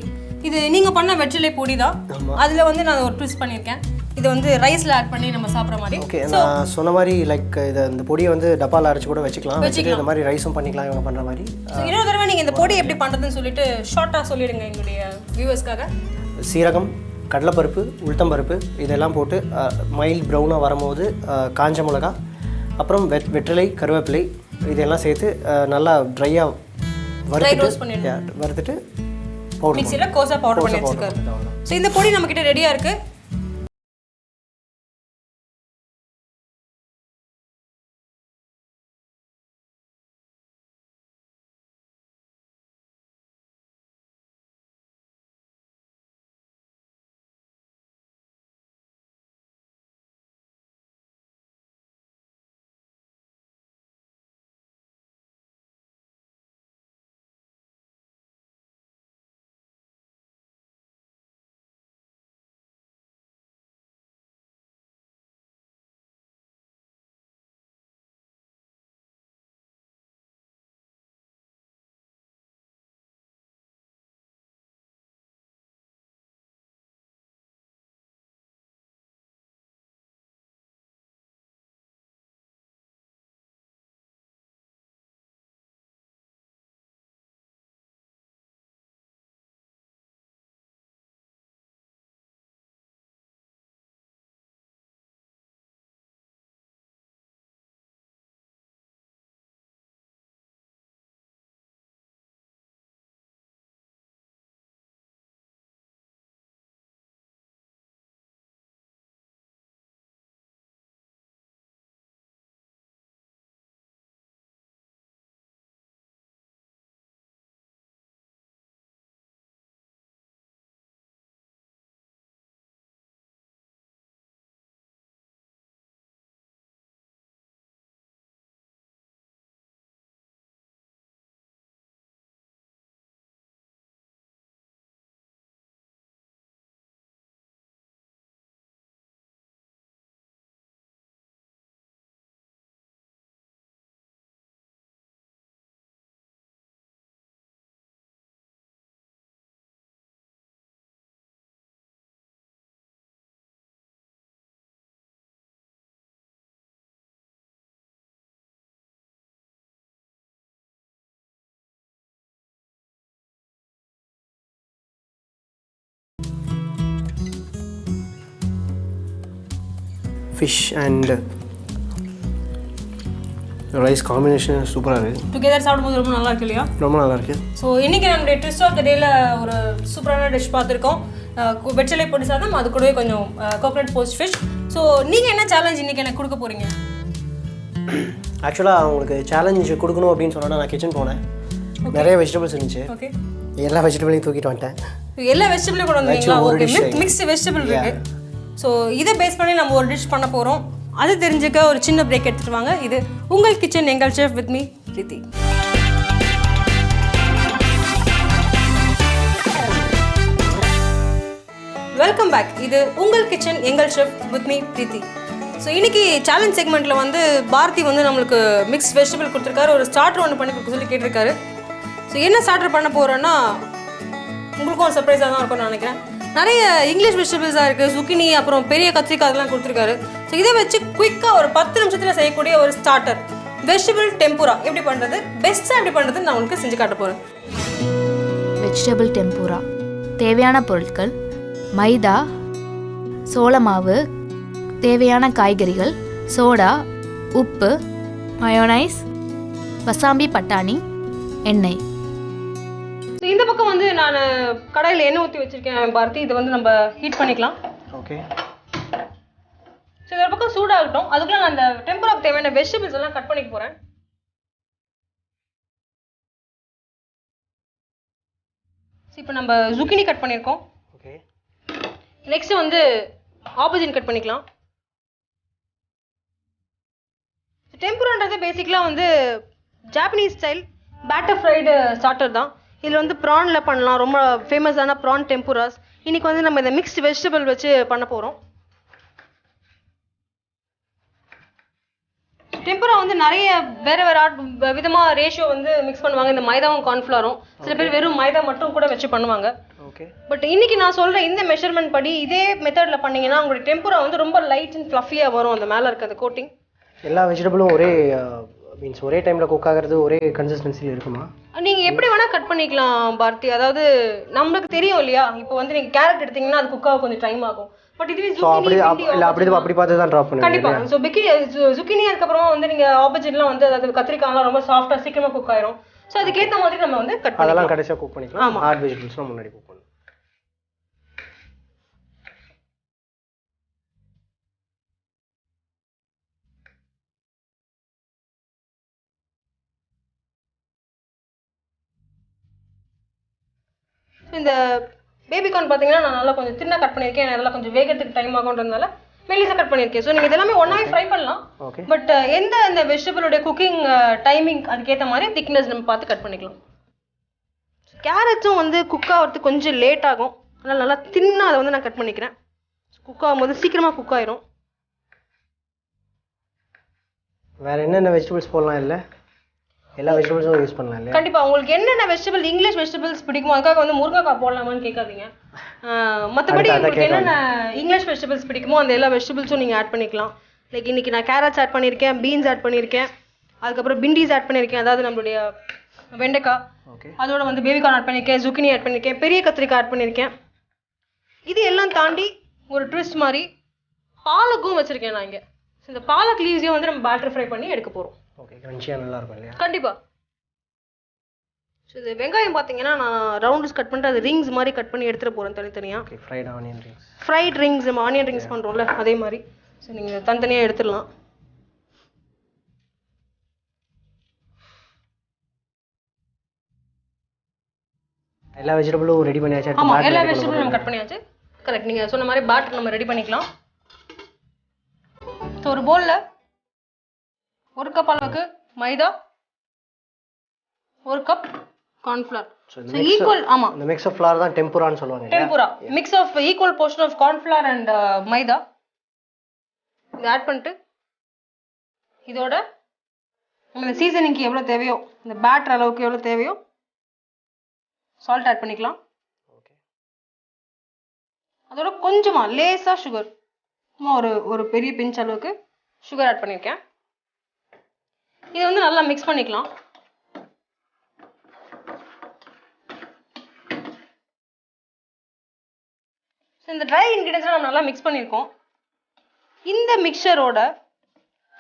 [SPEAKER 1] இது நீங்கள் பண்ண வெற்றிலை பொடி தான். அதில் வந்து நான் ஒரு ட்விஸ்ட் பண்ணியிருக்கேன். இது வந்து ரைஸில் ஆட் பண்ணி நம்ம சாப்பிட்ற மாதிரி.
[SPEAKER 2] ஓகே, நான் சொன்ன மாதிரி லைக் இதை இந்த பொடியை வந்து டப்பாவில் அரைச்சி கூட வச்சுக்கலாம். இந்த மாதிரி ரைஸும் பண்ணிக்கலாம் இவங்க பண்ணுற மாதிரி.
[SPEAKER 1] இன்னொரு தடவை நீங்கள் இந்த பொடி எப்படி பண்ணுறதுன்னு சொல்லிட்டு ஷார்ட்டாக சொல்லிடுங்க எங்களுடைய வியூவர்ஸ்க்காக.
[SPEAKER 2] சீரகம், கடலைப்பருப்பு, உளுத்தம்பருப்பு இதெல்லாம் போட்டு மைல்ட் ப்ரௌனாக வரும்போது காஞ்ச மிளகா, அப்புறம் வெற்றிலை, கருவேப்பிலை இதெல்லாம் சேர்த்து நல்லா ட்ரையாக வறுத்துட்டு பவுடர்
[SPEAKER 1] மிக்ஸியில் கோஸாக பவுடர் பண்ணி வச்சுருக்காரு. ஸோ இந்த பொடி நம்மக்கிட்ட ரெடியாக இருக்குது.
[SPEAKER 2] ஃபிஷ் அண்ட் ரைஸ் காம்பினேஷன் சூப்பராக இருக்குது.
[SPEAKER 1] டுகெதர் சாப்பிடும்போது ரொம்ப நல்லா இருக்கு இல்லையா?
[SPEAKER 2] ரொம்ப நல்லா இருக்குது.
[SPEAKER 1] ஸோ இன்றைக்கி நம்மளுடைய ட்விஸ்ட் ஆஃப் த டேயில் ஒரு சூப்பரான டிஷ் பார்த்துருக்கோம். வெற்றிலை பொடி சாதம், அது கூடவே கொஞ்சம் கோகனட் போஸ்ட் ஃபிஷ். ஸோ நீங்கள் என்ன சேலஞ்ச் இன்றைக்கி எனக்கு கொடுக்க போகிறீங்க?
[SPEAKER 2] ஆக்சுவலாக அவங்களுக்கு சேலஞ்ச் கொடுக்கணும் அப்படின்னு சொன்னால் நான் கிச்சன் போனேன். நிறைய வெஜிடபிள்ஸ் இருந்துச்சு.
[SPEAKER 1] ஓகே,
[SPEAKER 2] எல்லா வெஜிடபிளையும் தூக்கிட்டு வந்துட்டேன்.
[SPEAKER 1] எல்லா வெஜிடபிளையும் கூட வந்தீங்களா? ஓகே, மிக்ஸ்டு வெஜிடபிள் இருக்குது. ஸோ இதை பேஸ் பண்ணி நம்ம ஒரு டிஷ் பண்ண போகிறோம். அது தெரிஞ்சுக்க ஒரு சின்ன பிரேக் எடுத்துகிட்டு வாங்க. இது உங்கள் கிச்சன் எங்கள் chef with me Preethi. Welcome back. இது உங்கள் கிச்சன் எங்கள் chef with me Preethi. So இன்னைக்கு சேலஞ்ச் செக்மெண்ட்டில் வந்து பாரதி வந்து நம்மளுக்கு மிக்ஸ் வெஜிடபிள் கொடுத்துருக்காரு, ஒரு ஸ்டார்டர் ஒன்று பண்ணி கொடுக்க சொல்லி கேட்டிருக்காரு. ஸோ என்ன ஸ்டார்டர் பண்ண போகிறோன்னா உங்களுக்கும் ஒரு சர்ப்ரைஸாக தான் இருக்கும்னு நினைக்கிறேன். நிறைய இங்கிலீஷ் வெஜிடபிள்ஸாக இருக்குது, சுக்கினி, அப்புறம் பெரிய கத்திரிக்காய் அதெல்லாம் கொடுத்துருக்காரு. ஸோ இதை வச்சு குயிக்காக ஒரு 10 நிமிஷத்தில் செய்யக்கூடிய ஒரு ஸ்டார்டர் வெஜிடபிள் டெம்பூரா எப்படி பண்ணுறது, பெஸ்ட்டாக எப்படி பண்ணுறதுன்னு நான் உங்களுக்கு செஞ்சு காட்ட போகிறேன்.
[SPEAKER 3] வெஜிடபிள் டெம்பூரா தேவையான பொருட்கள்: மைதா, சோள மாவு, தேவையான காய்கறிகள், சோடா, உப்பு, மயோனைஸ், வசாம்பி பட்டாணி, எண்ணெய்.
[SPEAKER 1] ஸோ இந்த பக்கம் வந்து நான் கடாயில் எண்ணெய் ஊற்றி வச்சுருக்கேன் பாரதி. இதை வந்து நம்ம ஹீட் பண்ணிக்கலாம்.
[SPEAKER 2] ஓகே.
[SPEAKER 1] ஸோ இந்த பக்கம் சூடாகட்டும். அதுக்குள்ள நான் அந்த டெம்பூராக்கு தேவையான வெஜிடபிள்ஸ் எல்லாம் கட் பண்ணிக்க போகிறேன். இப்போ நம்ம zucchini கட் பண்ணியிருக்கோம்.
[SPEAKER 2] ஓகே.
[SPEAKER 1] நெக்ஸ்ட் வந்து ஆப்போசிட் கட் பண்ணிக்கலாம். டெம்பூரான்றது பேசிக்கலாக வந்து Japanese style batter fried starter தான். இதில் வந்து ப்ரானில் பண்ணலாம், ரொம்ப ஃபேமஸான ப்ரான் டெம்பூராஸ். இன்னைக்கு வந்து நம்ம இந்த மிக்ஸ்டு வெஜிடபிள் வச்சு பண்ண போகிறோம். டெம்பூரா வந்து நிறைய வேற விதமாக ரேஷியோ வந்து மிக்ஸ் பண்ணுவாங்க. இந்த மைதாவும் கார்ன்ஃப்ளவரும் சில பேர் வெறும் மைதா மட்டும் கூட வச்சு பண்ணுவாங்க.
[SPEAKER 2] ஓகே.
[SPEAKER 1] பட் இன்னைக்கு நான் சொல்ற இந்த மெஷர்மெண்ட் படி இதே மெத்தட்ல பண்ணீங்கன்னா உங்களுடைய டெம்பூரா வந்து ரொம்ப லைட் அண்ட் ஃப்ளஃபியா வரும். அந்த மேல இருக்க அந்த கோட்டிங்
[SPEAKER 2] எல்லா வெஜிடபிளும் ஒரே மீன்ஸ் ஒரே டைமில் குக் ஆகிறது ஒரே கன்சிஸ்டன்சியில் இருக்குமா?
[SPEAKER 1] நீங்கள் எப்படி வேணால் கட் பண்ணிக்கலாம் பாரதி. அதாவது நம்மளுக்கு தெரியும் இல்லையா, இப்போ வந்து நீங்கள் கேரட் எடுத்தீங்கன்னா அது குக் ஆக கொஞ்சம் டைம் ஆகும். பட் இதுவே
[SPEAKER 2] அப்படி பார்த்து தான் ட்ராப் பண்ணுங்க
[SPEAKER 1] கண்டிப்பா. ஸோ zucchini அதுக்கப்புறமா வந்து நீங்கள் ஆப்போசிட்லாம் வந்து அதாவது கத்திரிக்காய்லாம் ரொம்ப சாஃப்டாக சீக்கிரமாக குக் ஆயிரும். ஸோ அதுக்கேற்ற மாதிரி நம்ம வந்து கட்
[SPEAKER 2] அதெல்லாம் கடைசியாக குக் பண்ணிக்கலாம். ஹார்ட் வெஜிடபிள்ஸ்லாம் முன்னாடி குக் பண்ணணும்.
[SPEAKER 1] இந்த பேபிகார்ன் பார்த்தீங்கன்னா நான் நல்லா கொஞ்சம் தின்னா கட் பண்ணியிருக்கேன். அதெல்லாம் கொஞ்சம் வேகத்துக்கு டைம் ஆகுன்றதுனால மெல்லிசா கட் பண்ணியிருக்கேன். ஸோ நீங்கள் இதெல்லாமே ஒன்றாவே ஃப்ரை பண்ணலாம். பட் எந்த இந்த வெஜிடபிளோட குக்கிங் டைமிங் அதுக்கேற்ற மாதிரி திக்னஸ் நம்ம பார்த்து கட் பண்ணிக்கலாம். கேரட்ஸும் வந்து குக் ஆகிறதுக்கு கொஞ்சம் லேட் ஆகும், அதனால் நல்லா தின்னாக அதை வந்து நான் கட் பண்ணிக்கிறேன். குக் ஆகும்போது சீக்கிரமாக குக் ஆயிரும்.
[SPEAKER 2] வேறு என்னென்ன வெஜிடபிள்ஸ் போடலாம்? இல்லை எல்லா வெஜிடபிள்ஸும் யூஸ் பண்ணலாம் இல்லையா?
[SPEAKER 1] கண்டிப்பாக. உங்களுக்கு என்னென்ன வெஜிடபிள் இங்கிலீஷ் வெஜிடபிள்ஸ் பிடிக்குமோ அதுக்காக வந்து முருங்கைக்காய் போடலாமான்னு கேட்காதீங்க. மற்றபடி உங்களுக்கு என்னென்ன இங்கிலீஷ் வெஜிடபிள்ஸ் பிடிக்குமோ அந்த எல்லா வெஜிடபிள்ஸும் நீங்கள் ஆட் பண்ணிக்கலாம். லைக் இன்னைக்கு நான் கேரட்ஸ் ஆட் பண்ணியிருக்கேன், பீன்ஸ் ஆட் பண்ணியிருக்கேன், அதுக்கப்புறம் பிண்டிஸ் ஆட் பண்ணியிருக்கேன், அதாவது நம்மளுடைய வெண்டைக்காய். அதோட வந்து பேபிகார்ன் ஆட் பண்ணியிருக்கேன், zucchini ஆட் பண்ணியிருக்கேன், பெரிய கத்திரிக்காய் ஆட் பண்ணியிருக்கேன். இது எல்லாம் தாண்டி ஒரு ட்விஸ்ட் மாதிரி பாலக்கும் வச்சுருக்கேன் நான் இங்கே. இந்த பாலக் லீவ்ஸையும் வந்து நம்ம பேட்டர் ஃப்ரை பண்ணி எடுக்க போகிறோம்.
[SPEAKER 2] ஓகே. கிரன்ச்சியாக நல்லா இருக்கும் இல்லையா?
[SPEAKER 1] கண்டிப்பாக. ஸோ இது வெங்காயம் பார்த்தீங்கன்னா நான் ரவுண்ட்ஸ் கட் பண்ணிட்டு அது ரிங்ஸ் மாதிரி கட் பண்ணி எடுத்துகிட்டு போகிறேன் தனித்தனியாக.
[SPEAKER 2] Okay. Fried onion rings.
[SPEAKER 1] Fried rings, நம்ம ஆனியன் ரிங்ஸ் பண்ணுறோம்ல அதே மாதிரி. ஸோ நீங்கள் தனித்தனியாக எடுத்துடலாம்.
[SPEAKER 2] எல்லா வெஜிடபிளும் ரெடி பண்ணியாச்சு.
[SPEAKER 1] ஆமாம், எல்லா வெஜிடபிளும் நம்ம கட் பண்ணியாச்சு. கரெக்ட். நீங்கள் சொன்ன மாதிரி பேட்டர் நம்ம ரெடி பண்ணிக்கலாம். ஸோ ஒரு பவுலில் 1 கப் அளவுக்கு maida, 1 cup cornflour. So equal. ஆமாம்,
[SPEAKER 2] இந்த மிக்ஸ் ஆஃப் ஃப்ளவர் தான் டெம்பூரான்னு சொல்லுவாங்க.
[SPEAKER 1] Tempura mix of equal portion of cornflour and maida. இதை ஆட் பண்ணிட்டு இதோட நம்ம இந்த சீசனிங்க்கு எவ்வளோ தேவையோ, இந்த பேட்டர் அளவுக்கு எவ்வளோ தேவையோ சால்ட் ஆட் பண்ணிக்கலாம். அதோட கொஞ்சமாக லேசாக சுகர், சும்மா ஒரு பெரிய பிஞ்ச் அளவுக்கு சுகர் ஆட் பண்ணியிருக்கேன். இதை வந்து நல்லா மிக்ஸ் பண்ணிக்கலாம். இந்த ட்ரை இன்கிரீடியன்ஸ்லாம் நம்ம நல்லா மிக்ஸ் பண்ணியிருக்கோம். இந்த மிக்சரோட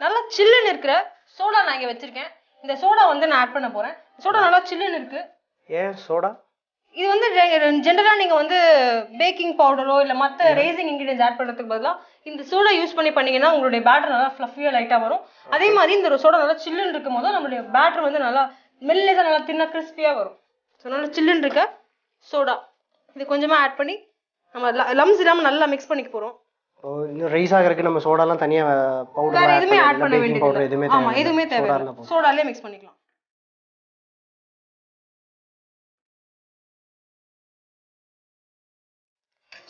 [SPEAKER 1] நல்லா சில்லுன்னு இருக்கிற சோடா நான் இங்கே வச்சுருக்கேன். இந்த சோடா வந்து நான் ஆட் பண்ண போகிறேன். சோடா நல்லா சில்லுன்னு இருக்குது.
[SPEAKER 2] ஏன் சோடா?
[SPEAKER 1] இது வந்து ஜென்ரலாக நீங்கள் வந்து பேக்கிங் பவுடரோ இல்லை மற்ற ரேசிங் இன்கிரீடியன்ஸ் ஆட் பண்ணுறதுக்கு பதிலாக இந்த சோடா யூஸ் பண்ணிங்கன்னா உங்களுடைய பேட்டர் நல்லா ஃப்ளஃபியாக லைட்டாக வரும். அதே மாதிரி இந்த சோடா நல்லா சில்லுன்னு இருக்கும் போது நம்மளுடைய பேட்டர் வந்து நல்லா மெல்லேசாக நல்லா தின்னா கிறிஸ்பியாக வரும். ஸோ நல்லா சில்லுன்னு இருக்க சோடா இது கொஞ்சமாக ஆட் பண்ணி நம்ம லம்ஸ் இல்லாமல் நல்லா மிக்ஸ் பண்ணிக்க போகிறோம்.
[SPEAKER 2] இன்னும் ரைஸ் ஆகிறதுக்கு நம்ம சோடாலாம் தனியாக பவுடர்
[SPEAKER 1] வேறு எதுவுமே ஆட் பண்ண வேண்டியது
[SPEAKER 2] எதுவுமே
[SPEAKER 1] ஆமாம், எதுவுமே தேவை. சோடாலே மிக்ஸ் பண்ணிக்கலாம்.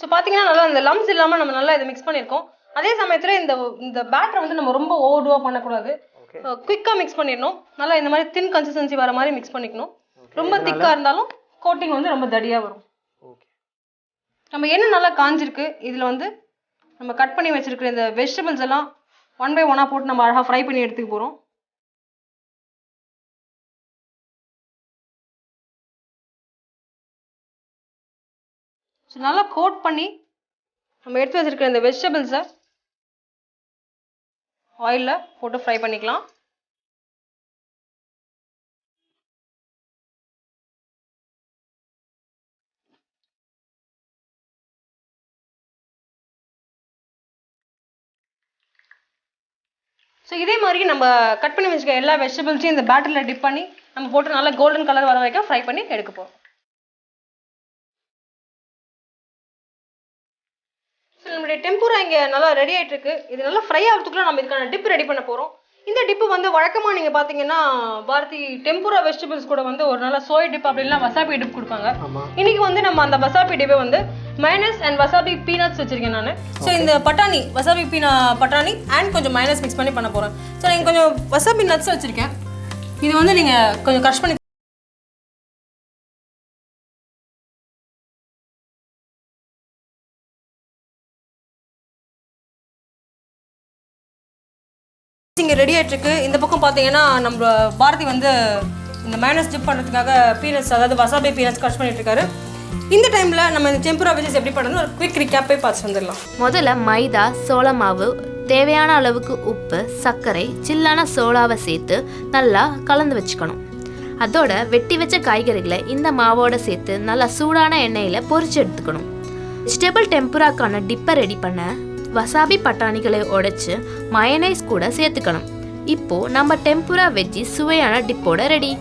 [SPEAKER 1] ஸோ பார்த்தீங்கன்னா நல்லா அந்த லம்ஸ் இல்லாமல் நம்ம நல்லா இதை மிக்ஸ் பண்ணியிருக்கோம். அதே சமயத்தில் இந்த பேட்டரை வந்து நம்ம ரொம்ப ஓவர்டூவாக பண்ணக்கூடாது. குயிக்காக மிக்ஸ் பண்ணிடணும். நல்லா இந்த மாதிரி தின் கன்சிஸ்டன்சி வர மாதிரி மிக்ஸ் பண்ணிக்கணும். ரொம்ப திக்காக இருந்தாலும் கோட்டிங் வந்து ரொம்ப தடியாக வரும். நம்ம எண்ணெய் நல்லா காஞ்சிருக்கு. இதில் வந்து நம்ம கட் பண்ணி வச்சிருக்கிற இந்த வெஜிடபிள்ஸ் எல்லாம் 1 by 1 போட்டு நம்ம அழகாக ஃப்ரை பண்ணி எடுத்துக்க போகிறோம். ஸோ நல்லா கோட் பண்ணி நம்ம எடுத்து வச்சிருக்கிற இந்த வெஜிடபிள்ஸை ஆயிலில் போட்டு ஃப்ரை பண்ணிக்கலாம். ஸோ இதே மாதிரி நம்ம கட் பண்ணி வச்சுக்க எல்லா வெஜிடபிள்ஸையும் இந்த பேட்டரில் டிப் பண்ணி நம்ம போட்டு நல்லா கோல்டன் கலர் வர வரைக்கும் ஃப்ரை பண்ணி எடுக்க போகிறோம். ஸோ நம்மளுடைய டெம்பூரா இங்கே நல்லா ரெடி ஆகிட்டு இருக்கு. இது நல்லா ஃப்ரை ஆகிறதுக்குள்ள நம்ம இதுக்கான டிப் ரெடி பண்ண போகிறோம். இந்த டிப்பு வந்து வழக்கமாக நீங்கள் பார்த்தீங்கன்னா பாரதி டெம்பூரா வெஜிடபிள்ஸ் கூட வந்து ஒரு நல்ல சோய் டிப் அப்படின்னா வசாபி டிப் கொடுப்பாங்க. இன்னைக்கு வந்து நம்ம அந்த வசாபி டிப்பை வந்து மைனஸ் அண்ட் வசாபி பீனட்ஸ் வச்சிருக்கேன் நான். ஸோ இந்த பட்டாணி வசாபி பட்டாணி அண்ட் கொஞ்சம் மைனஸ் மிக்ஸ் பண்ணி பண்ண போகிறேன். ஸோ நீங்கள் கொஞ்சம் வசாபி நட்ஸ் வச்சுருக்கேன். இது வந்து நீங்கள் கொஞ்சம் க்ரஷ் பண்ணி இங்கே ரெடி ஆகிட்டுருக்கு. இந்த பக்கம் பார்த்தீங்கன்னா நம்ம பாரதி வந்து இந்த மைனஸ் டிப் பண்ணுறதுக்காக பீனட்ஸ் அதாவது வசாபி பீனட்ஸ் க்ரஷ் பண்ணிட்டு இருக்காரு. இந்த டைமில் நம்ம இந்த டெம்பூரா வெஜ்ஜஸ் எப்படி பண்ணுறது ஒரு குவிக் ரிகேப்பை பார்த்து வந்துடலாம்.
[SPEAKER 3] முதல்ல மைதா, சோள மாவு, தேவையான அளவுக்கு உப்பு, சர்க்கரை, சில்லான சோளாவை சேர்த்து நல்லா கலந்து வச்சுக்கணும். அதோட வெட்டி வச்ச காய்கறிகளை இந்த மாவோட சேர்த்து நல்லா சூடான எண்ணெயில் பொரிச்சு எடுத்துக்கணும். வெஜிடபிள் டெம்பூராக்கான டிப்பை ரெடி பண்ண வசாபி பட்டாணிகளை உடைச்சு மயனைஸ் கூட சேர்த்துக்கணும். இப்போ நம்ம டெம்பூரா வெஜ்ஜி சுவையான டிப்போட ரெடி.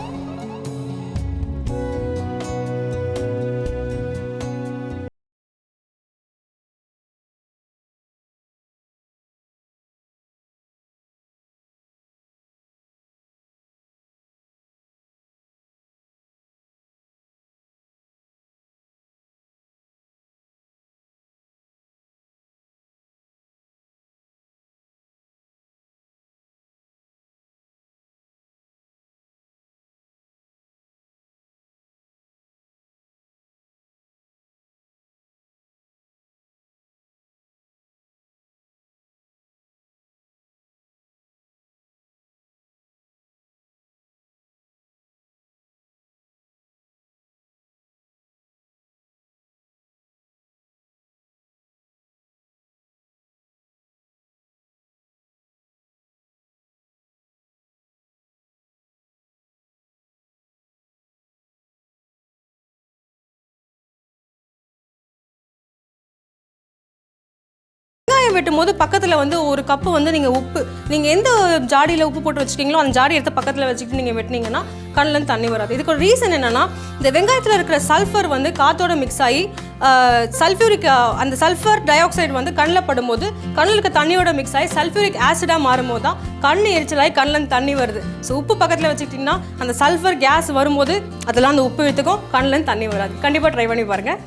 [SPEAKER 1] வெட்டும் போது பக்கத்தில் வந்து ஒரு கப்பு வந்து நீங்கள் உப்பு நீங்கள் எந்த ஜாடியில் உப்பு போட்டு வச்சுக்கிங்களோ அந்த ஜாடி எடுத்து பக்கத்தில் வச்சுக்கிட்டு நீங்கள் வெட்டினீங்கன்னா கண்ணிலேருந்து தண்ணி வராது. இதுக்கு ஒரு ரீசன் என்னென்னா இந்த வெங்காயத்தில் இருக்கிற சல்ஃபர் வந்து காற்றோட மிக்ஸ் ஆகி சல்ஃபியூரிக் அந்த சல்ஃபர் டை ஆக்சைடு வந்து கண்ணில் படும்போது கண்ணில் இருக்க தண்ணியோட மிக்ஸ் ஆகி சல்ஃபியூரிக் ஆசிடாக மாறும்போது தான் கண் எரிச்சலாகி கண்ணிலேருந்து தண்ணி வருது. ஸோ உப்பு பக்கத்தில் வச்சுக்கிட்டிங்கன்னா அந்த சல்ஃபர் கேஸ் வரும்போது அதெல்லாம் அந்த உப்பு எடுத்துக்கும் கண்ணிலேருந்து தண்ணி வராது. கண்டிப்பாக ட்ரை பண்ணி பாருங்கள்.